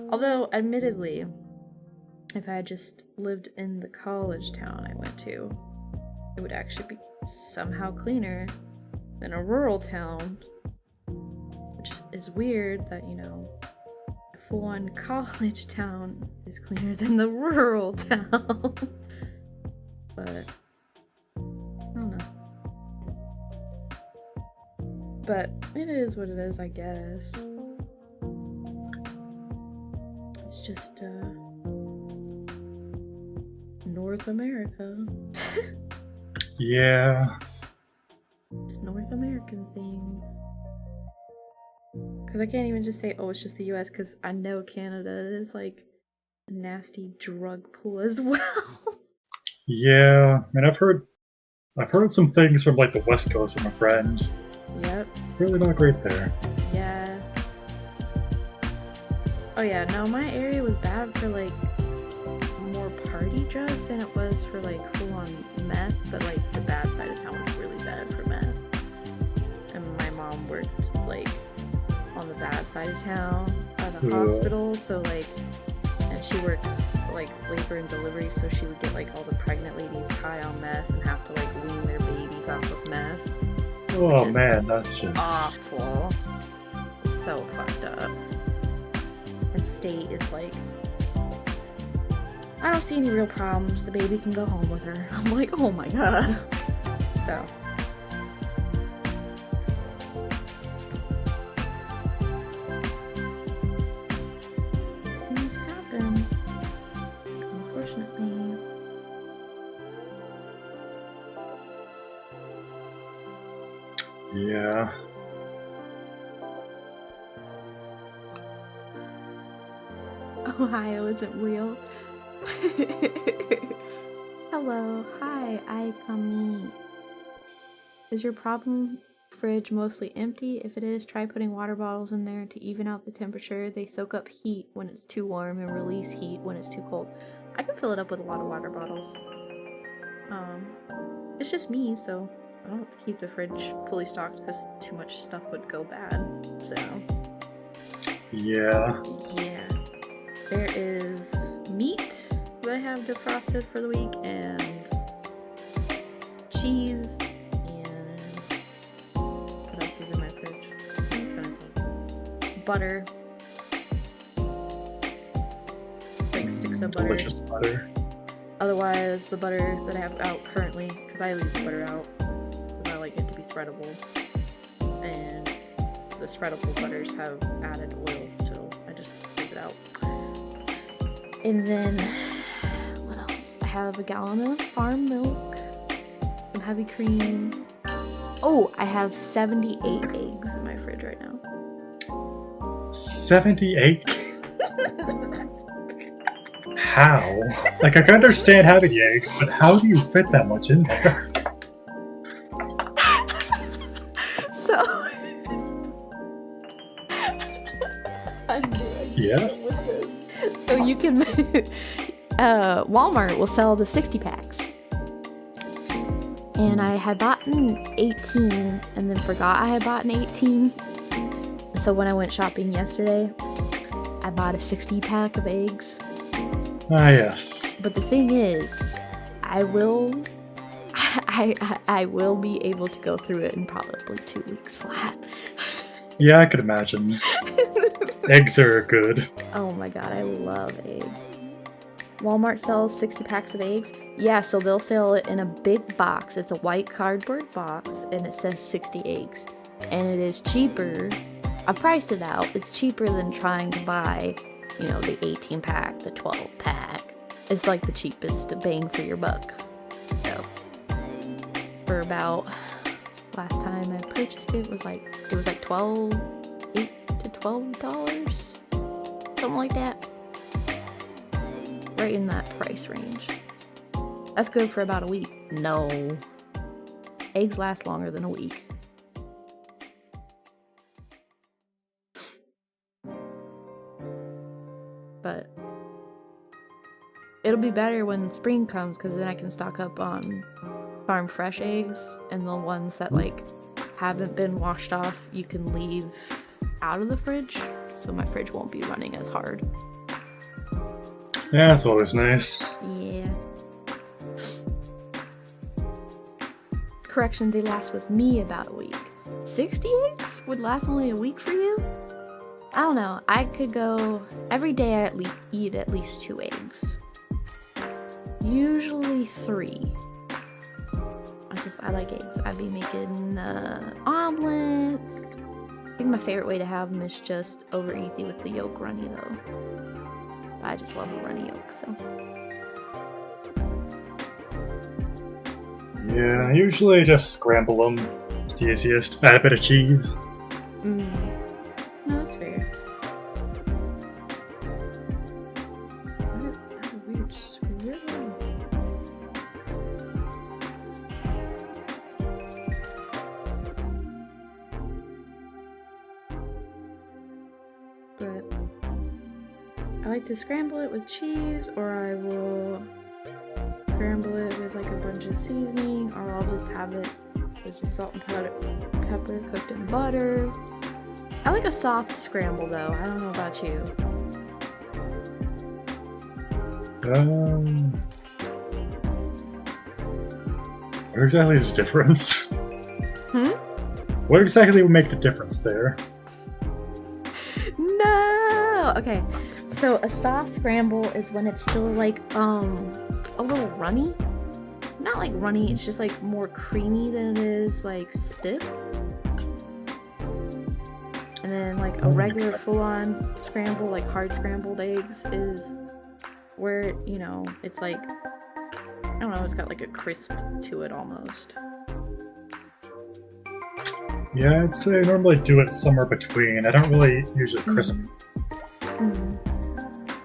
[SPEAKER 1] Although, admittedly, if I had just lived in the college town I went to, it would actually be somehow cleaner than a rural town, which is weird that, a full-on college town is cleaner than the rural town. But I don't know. But it is what it is, I guess. It's just North America.
[SPEAKER 2] Yeah.
[SPEAKER 1] It's North American things. Because I can't even just say, oh, it's just the US, because I know Canada is like a nasty drug pool as well.
[SPEAKER 2] Yeah. And I've heard some things from like the West Coast from a friend.
[SPEAKER 1] Yep.
[SPEAKER 2] Really not great there.
[SPEAKER 1] Yeah. Oh yeah, no, my area was bad for like more party drugs than it was for like full-on meth, but like the bad side of town was really bad for meth. and my mom worked like on the bad side of town at a hospital, so like, and she works like labor and delivery, so she would get like all the pregnant ladies high on meth and have to like wean their babies off of meth.
[SPEAKER 2] Oh man, that's just
[SPEAKER 1] awful. So fucked up. And state is like, I don't see any real problems. The baby can go home with her. I'm like, oh my god. So. These things happen. Unfortunately.
[SPEAKER 2] yeah.
[SPEAKER 1] Ohio isn't real. Hello, hi, I come. Is your problem fridge mostly empty? If it is, try putting water bottles in there to even out the temperature. They soak up heat when it's too warm and release heat when it's too cold. I can fill it up with a lot of water bottles. It's just me, so I don't keep the fridge fully stocked because too much stuff would go bad. So
[SPEAKER 2] Yeah.
[SPEAKER 1] yeah. There is meat that I have defrosted for the week, and cheese, and what else is in my fridge? I'm trying to think. Butter. Like sticks of butter.
[SPEAKER 2] Delicious butter.
[SPEAKER 1] Otherwise, the butter that I have out currently, because I leave the butter out, because I like it to be spreadable. And the spreadable butters have added oil, so I just leave it out. And then, what else? I have a gallon of farm milk, some heavy cream. Oh, I have 78 eggs in my fridge right now.
[SPEAKER 2] 78? How? Like, I can understand having the eggs, but how do you fit that much in there?
[SPEAKER 1] So, I'm doing
[SPEAKER 2] Yes?
[SPEAKER 1] with this. So you can, Walmart will sell the 60 packs. And I had bought an 18 and then forgot I had bought an 18. So when I went shopping yesterday, I bought a 60 pack of eggs.
[SPEAKER 2] Ah, yes.
[SPEAKER 1] But the thing is, I will be able to go through it in probably 2 weeks flat.
[SPEAKER 2] Yeah, I could imagine. Eggs are good.
[SPEAKER 1] Oh my god, I love eggs. Walmart sells 60 packs of eggs. Yeah, so they'll sell it in a big box. It's a white cardboard box, and it says 60 eggs. And it is cheaper. I priced it out. It's cheaper than trying to buy, you know, the 18 pack, the 12 pack. It's like the cheapest bang for your buck. So, for about, last time I purchased it was like $8 to $12, something like that. Right in that price range. That's good for about a week. No. Eggs last longer than a week. But it'll be better when spring comes, because then I can stock up on farm fresh eggs, and the ones that like haven't been washed off you can leave out of the fridge, so my fridge won't be running as hard.
[SPEAKER 2] Yeah, that's always nice.
[SPEAKER 1] Yeah. Correction, they last with me about a week. 60 eggs would last only a week for you? I don't know. I could go every day. I eat at least 2 eggs. Usually 3. I like eggs. I'd be making omelets. I think my favorite way to have them is just over easy with the yolk runny though. I just love a runny yolk, so.
[SPEAKER 2] Yeah, usually just scramble them. It's the easiest. Add a bit of cheese.
[SPEAKER 1] No, that's fair. What a weird squirrel. But I like to scramble it with cheese, or I will scramble it with like a bunch of seasoning, or I'll just have it So just salt and pepper cooked in butter. I like a soft scramble though. I don't know about you.
[SPEAKER 2] What exactly is the difference? What exactly would make the difference there?
[SPEAKER 1] No! Okay, so a soft scramble is when it's still like, a little runny. Not like runny, it's just like more creamy than it is like stiff. And then like a regular full-on scramble, like hard scrambled eggs is where, you know, it's like, I don't know, it's got like a crisp to it almost.
[SPEAKER 2] Yeah, I'd say I normally do it somewhere between. I don't really usually crisp.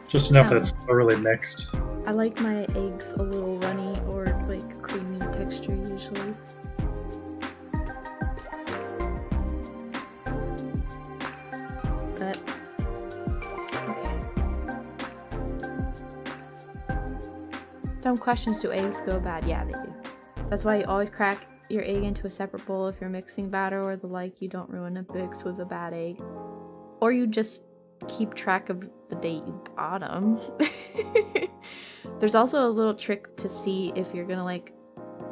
[SPEAKER 2] Just enough that it's thoroughly mixed.
[SPEAKER 1] I like my eggs a little runny or like creamy texture usually. But, okay. Dumb questions, do eggs go bad? Yeah, they do. That's why you always crack your egg into a separate bowl if you're mixing batter or the like. You don't ruin a mix with a bad egg. Or you just keep track of the date you bought them. There's also a little trick to see if you're gonna like,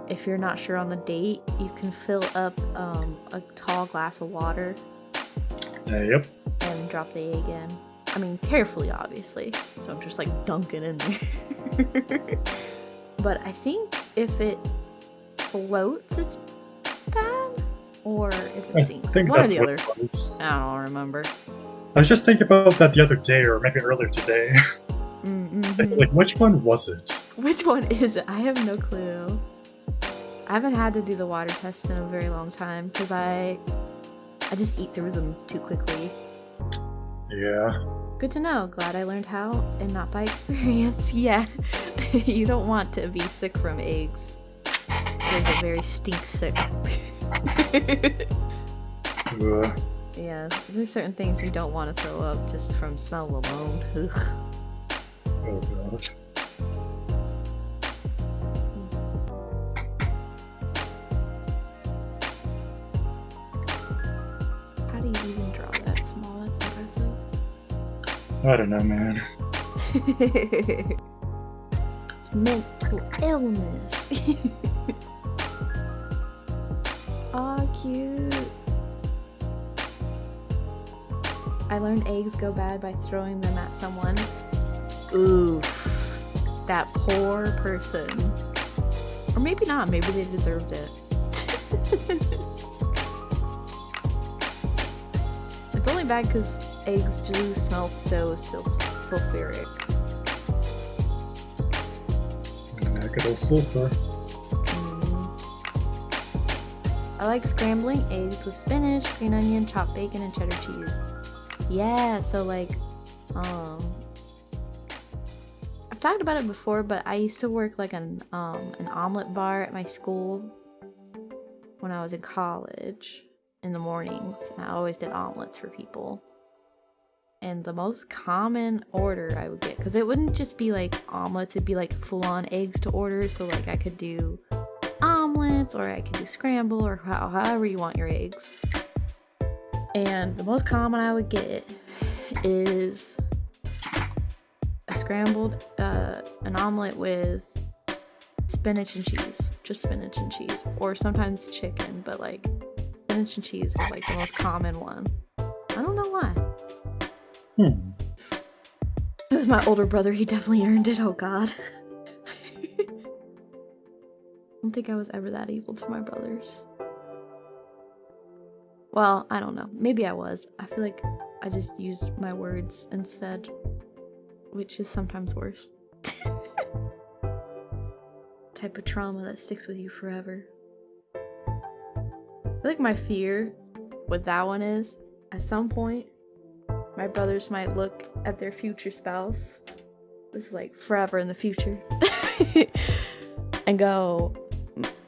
[SPEAKER 1] if you're not sure on the date, you can fill up a tall glass of water.
[SPEAKER 2] Yep.
[SPEAKER 1] And drop the egg in. I mean, carefully, obviously. So I'm just like dunking in there. But I think if it floats, it's bad, or if it sinks. One or the other. I don't remember.
[SPEAKER 2] I was just thinking about that the other day, or maybe earlier today. Like, which one was it?
[SPEAKER 1] Which one is it? I have no clue. I haven't had to do the water test in a very long time because I just eat through them too quickly.
[SPEAKER 2] Yeah.
[SPEAKER 1] Good to know. Glad I learned how and not by experience. Yeah. You don't want to be sick from eggs. Eggs are very stink sick. Yeah, there's certain things you don't want to throw up just from smell alone. Ugh.
[SPEAKER 2] Oh god.
[SPEAKER 1] How do you even draw that small? That's impressive.
[SPEAKER 2] I don't know, man.
[SPEAKER 1] It's mental illness. Aw, cute. I learned eggs go bad by throwing them at someone. Ooh, that poor person. Or maybe not, maybe they deserved it. It's only bad because eggs do smell so sulfuric.
[SPEAKER 2] Yeah, good old sulfur.
[SPEAKER 1] I like scrambling eggs with spinach, green onion, chopped bacon, and cheddar cheese. Yeah, so like, I've talked about it before, but I used to work like an omelet bar at my school when I was in college in the mornings. And I always did omelets for people. And the most common order I would get, because it wouldn't just be like omelets, it'd be like full-on eggs to order. So like I could do omelets, or I could do scramble, or however you want your eggs. And the most common I would get is a scrambled, an omelet with spinach and cheese. Just spinach and cheese. Or sometimes chicken, but like spinach and cheese is like the most common one. I don't know why. My older brother, he definitely earned it, oh god. I don't think I was ever that evil to my brothers. Well, I don't know. Maybe I was. I feel like I just used my words instead, which is sometimes worse. Type of trauma that sticks with you forever. I feel like my fear with that one is, at some point, my brothers might look at their future spouse, this is like forever in the future, and go,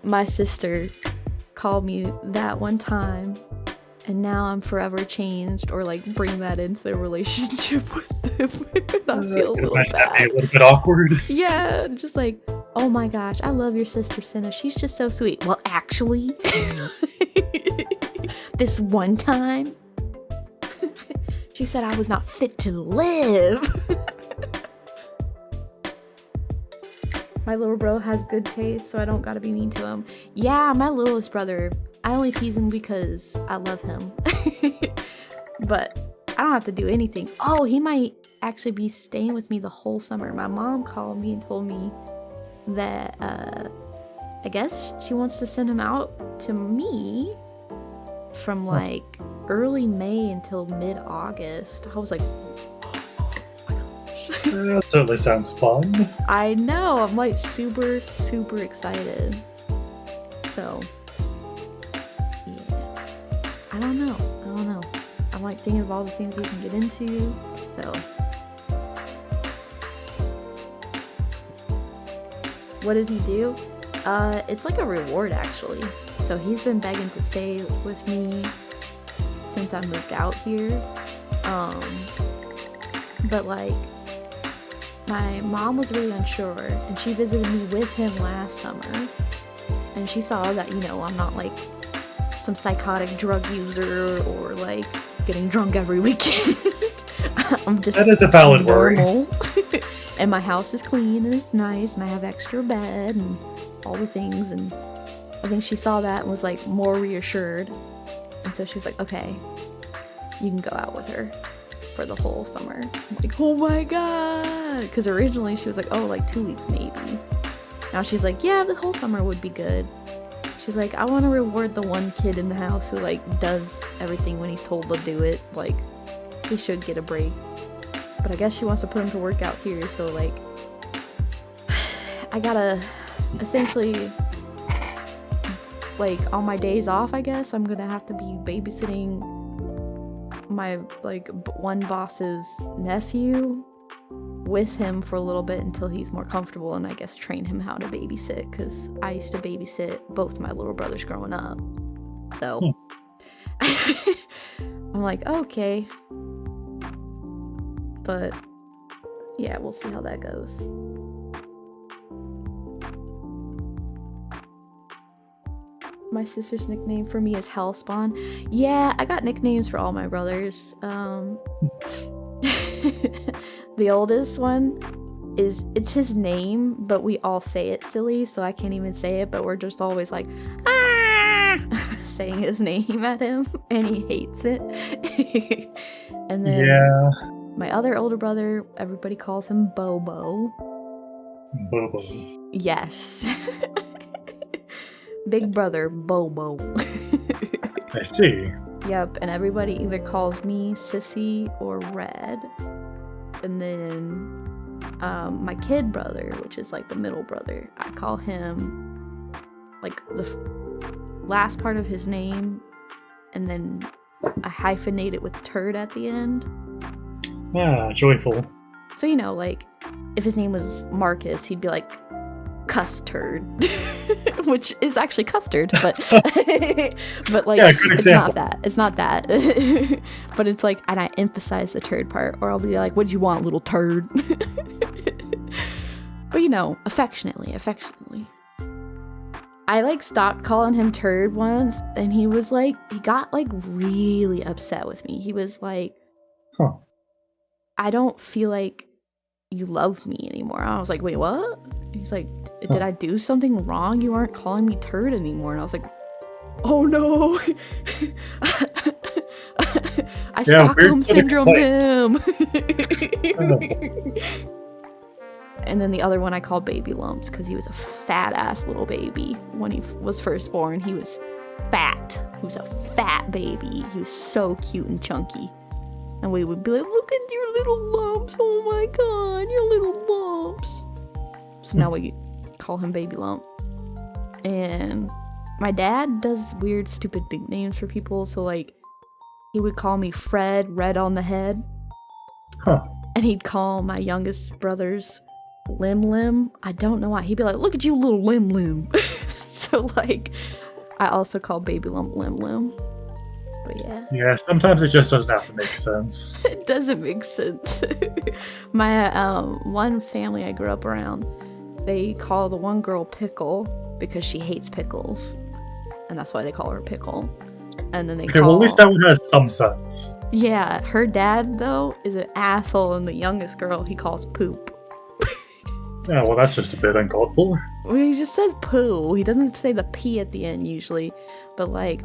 [SPEAKER 1] my sister called me that one time, and now I'm forever changed, or like bring that into their relationship with them. I feel a little bad.
[SPEAKER 2] That'd be a little bit awkward.
[SPEAKER 1] Yeah, just like, oh my gosh, I love your sister Sena. She's just so sweet. Well, actually, this one time, she said I was not fit to live. My little bro has good taste, so I don't gotta be mean to him. Yeah, my littlest brother, I only tease him because I love him. But I don't have to do anything. Oh, he might actually be staying with me the whole summer. My mom called me and told me that I guess she wants to send him out to me from like early May until mid-August. I was like,
[SPEAKER 2] That certainly sounds fun.
[SPEAKER 1] I know, I'm like super excited. So yeah, I don't know. I'm like thinking of all the things we can get into. So what did he do? It's like a reward actually. So he's been begging to stay with me since I moved out here. But like, my mom was really unsure, and she visited me with him last summer, and she saw that, you know, I'm not like some psychotic drug user or like getting drunk every weekend. I'm just,
[SPEAKER 2] that is a valid
[SPEAKER 1] normal.
[SPEAKER 2] worry.
[SPEAKER 1] And my house is clean and it's nice, and I have extra bed and all the things, and I think she saw that and was like more reassured, and so she was like, okay, you can go out with her for the whole summer. I'm like, oh my god, because originally she was like, oh, like 2 weeks maybe. Now she's like, yeah, the whole summer would be good. She's like, I want to reward the one kid in the house who like does everything when he's told to do it. Like, he should get a break. But I guess she wants to put him to work out here, so like I gotta essentially, like, on my days off, I guess I'm gonna have to be babysitting my like one boss's nephew with him for a little bit until he's more comfortable, and I guess train him how to babysit, because I used to babysit both my little brothers growing up. So I'm like, okay, but yeah, we'll see how that goes. My sister's nickname for me is Hellspawn. Yeah, I got nicknames for all my brothers. The oldest one it's his name, but we all say it silly, so I can't even say it, but we're just always like, ah! saying his name at him, and he hates it. And then my other older brother, everybody calls him Bobo.
[SPEAKER 2] Bobo.
[SPEAKER 1] Yes. Big brother Bobo.
[SPEAKER 2] I see.
[SPEAKER 1] Yep, and everybody either calls me Sissy or Red. And then my kid brother, which is like the middle brother, I call him like the last part of his name, and then I hyphenate it with turd at the end.
[SPEAKER 2] Ah, joyful.
[SPEAKER 1] So, you know, like, if his name was Marcus, he'd be like Custard. Which is actually custard, but but like,
[SPEAKER 2] yeah, good example.
[SPEAKER 1] It's not that. But it's like, and I emphasize the turd part, or I'll be like, what do you want, little turd? But you know, affectionately. I like stopped calling him turd once, and he got like really upset with me. He was like,
[SPEAKER 2] huh,
[SPEAKER 1] I don't feel like you love me anymore. I was like, wait, what? He's like, did I do something wrong? You aren't calling me turd anymore. And I was like, oh no. I Stockholm Syndrome him. And then the other one I called Baby Lumps, because he was a fat ass little baby when he was first born. He was fat. He was a fat baby. He was so cute and chunky. And we would be like, look at your little lumps. Oh my god, your little lumps. So now we call him Baby Lump. And my dad does weird, stupid nicknames for people. So, like, he would call me Fred, Red on the Head.
[SPEAKER 2] Huh.
[SPEAKER 1] And he'd call my youngest brothers Lim Lim. I don't know why. He'd be like, look at you, little Lim Lim. So, like, I also call Baby Lump Lim Lim. But yeah.
[SPEAKER 2] Yeah, sometimes it just doesn't have to make sense.
[SPEAKER 1] It doesn't make sense. My one family I grew up around, they call the one girl Pickle because she hates pickles. And that's why they call her Pickle. And then they
[SPEAKER 2] Okay, well, at least that one has some sense.
[SPEAKER 1] Yeah, her dad, though, is an asshole, and the youngest girl he calls Poop.
[SPEAKER 2] Yeah, well, that's just a bit uncalled for.
[SPEAKER 1] Well, he just says poo. He doesn't say the P at the end, usually. But, like,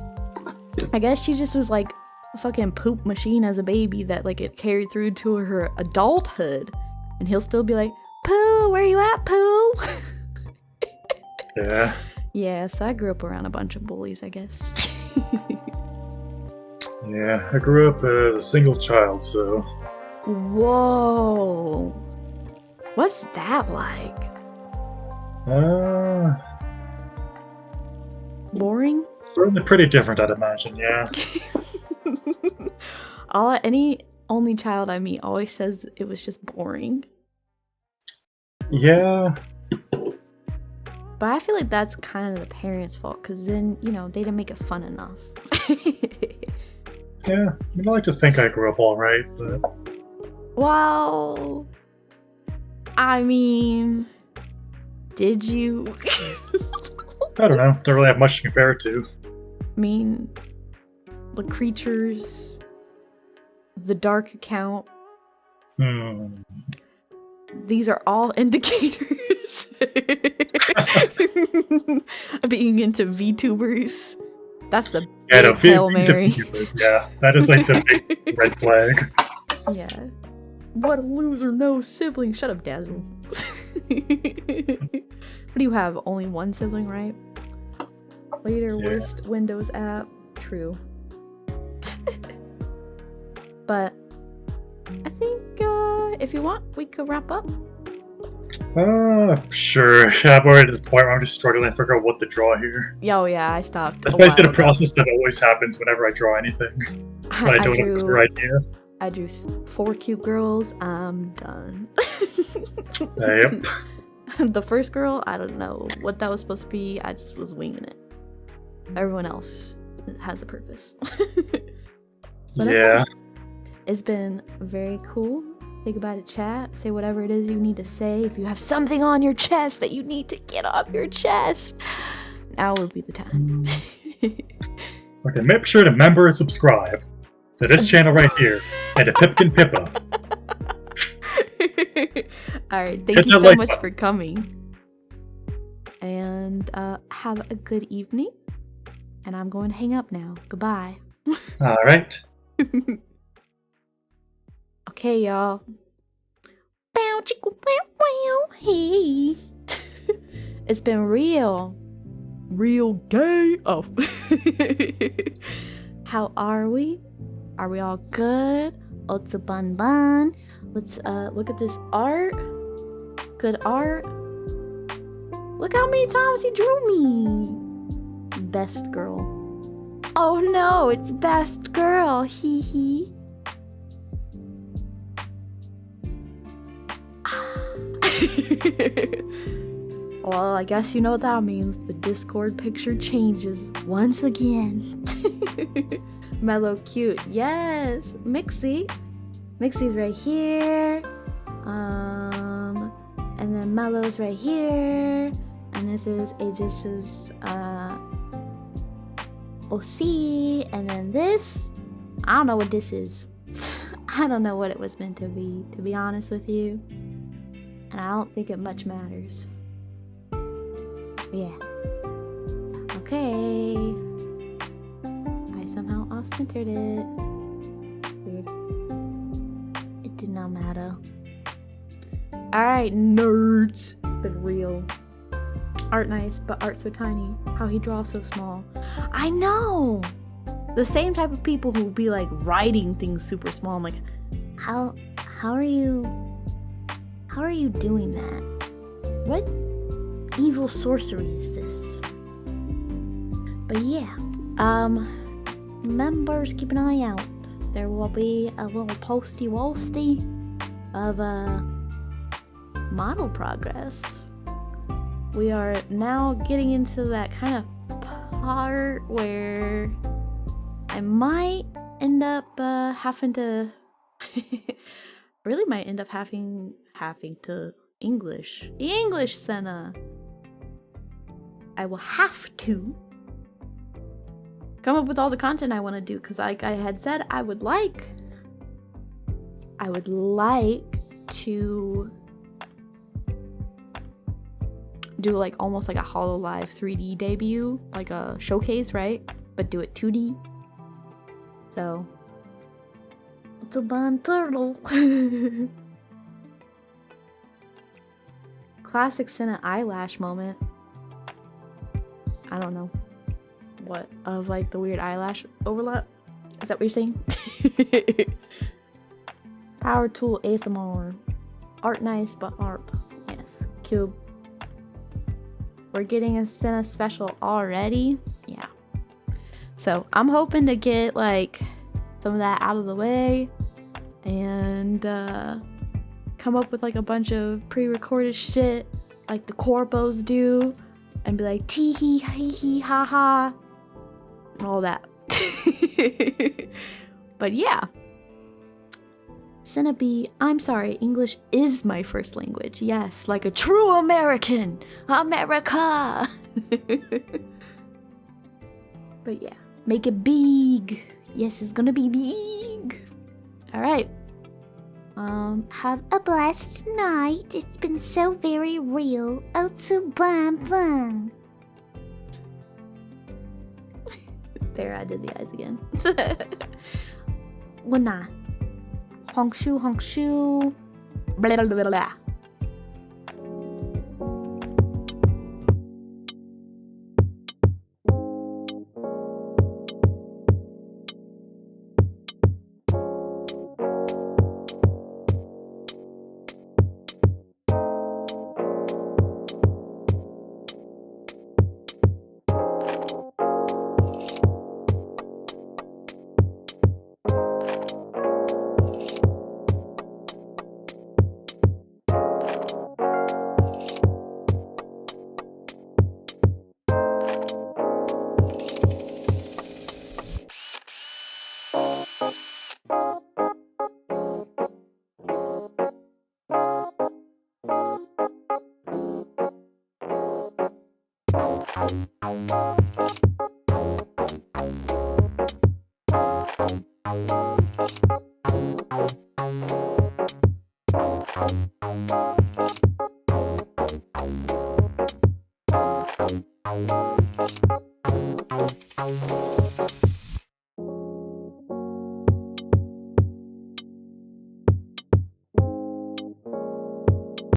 [SPEAKER 1] I guess she just was, like, a fucking poop machine as a baby that, like, it carried through to her adulthood. And he'll still be like, Pooh, where you at, Pooh?
[SPEAKER 2] Yeah.
[SPEAKER 1] Yeah, so I grew up around a bunch of bullies, I guess.
[SPEAKER 2] Yeah, I grew up as a single child, so...
[SPEAKER 1] Whoa. What's that like? Boring?
[SPEAKER 2] Certainly pretty different, I'd imagine, yeah.
[SPEAKER 1] Any only child I meet always says it was just boring.
[SPEAKER 2] Yeah.
[SPEAKER 1] But I feel like that's kind of the parents' fault, because then, you know, they didn't make it fun enough.
[SPEAKER 2] Yeah, I like to think I grew up alright, but...
[SPEAKER 1] Well... I mean... Did you?
[SPEAKER 2] I don't know. Don't really have much to compare it to.
[SPEAKER 1] I mean... The creatures... The dark account... These are all indicators of being into VTubers. That's the big Hail Mary.
[SPEAKER 2] Yeah, that is like the big red flag.
[SPEAKER 1] Yeah. What a loser, no sibling. Shut up, Dazzle. What do you have? Only one sibling, right? Later, worst Windows app. True. But I think if you want, we could wrap up.
[SPEAKER 2] Sure. I'm already at this point where I'm just struggling to figure out what to draw here.
[SPEAKER 1] Oh yeah, I stopped.
[SPEAKER 2] That's basically the process that always happens whenever I draw anything. I don't have a clear idea.
[SPEAKER 1] I drew 4 cute girls. I'm done.
[SPEAKER 2] Yep.
[SPEAKER 1] The first girl, I don't know what that was supposed to be. I just was winging it. Everyone else has a purpose. But
[SPEAKER 2] yeah.
[SPEAKER 1] Okay. It's been very cool. Say goodbye to chat. Say whatever it is you need to say. If you have something on your chest that you need to get off your chest, now would be the time.
[SPEAKER 2] Okay, make sure to member and subscribe to this channel right here and to Pipkin Pippa.
[SPEAKER 1] Alright, thank you so much for coming. And have a good evening. And I'm going to hang up now. Goodbye.
[SPEAKER 2] Alright.
[SPEAKER 1] Okay, y'all. Bow, chicka, wow, wow. Hey. It's been real. Real gay. Oh. How are we? Are we all good? Otsa bun bun. Let's look at this art. Good art. Look how many times he drew me. Best girl. Oh no, it's best girl. Hee hee. Well, I guess you know what that means. The Discord picture changes once again. Mellow cute. Yes. Mixie. Mixie's right here. And then Mellow's right here. And this is Aegis's OC. And then this, I don't know what this is. I don't know what it was meant to be honest with you. And I don't think it much matters. But yeah. Okay. I somehow off-centered it. Weird. It did not matter. Alright, nerds. Been real. Art nice, but art so tiny. How he draws so small. I know! The same type of people who be like writing things super small. I'm like, how are you doing that? What evil sorcery is this? But yeah, members, keep an eye out. There will be a little posty-wosty of model progress. We are now getting into that kind of part where I might end up having to really might end up having to English. English, Sena. I will have to come up with all the content I want to do, because like I had said, I would like to do like almost like a HoloLive 3D debut, like a showcase, right? But do it 2D. So it's a PipTurtle. Classic Sena eyelash moment. I don't know what of like the weird eyelash overlap. Is that what you're saying? Power tool ASMR. Art nice, but art. Yes. Cube. We're getting a Sena special already. Yeah. So I'm hoping to get like some of that out of the way and come up with like a bunch of pre-recorded shit like the corpos do and be like tee hee hee hee ha ha and all that. But yeah. Sena B, I'm sorry, English is my first language. Yes, like a true American. America. But yeah, make it big. Yes, it's gonna be big. All right. Have a blessed night. It's been so very real. Oh, so bum. There, I did the eyes again. Minna. Honk shoe. Blah blah blah blah.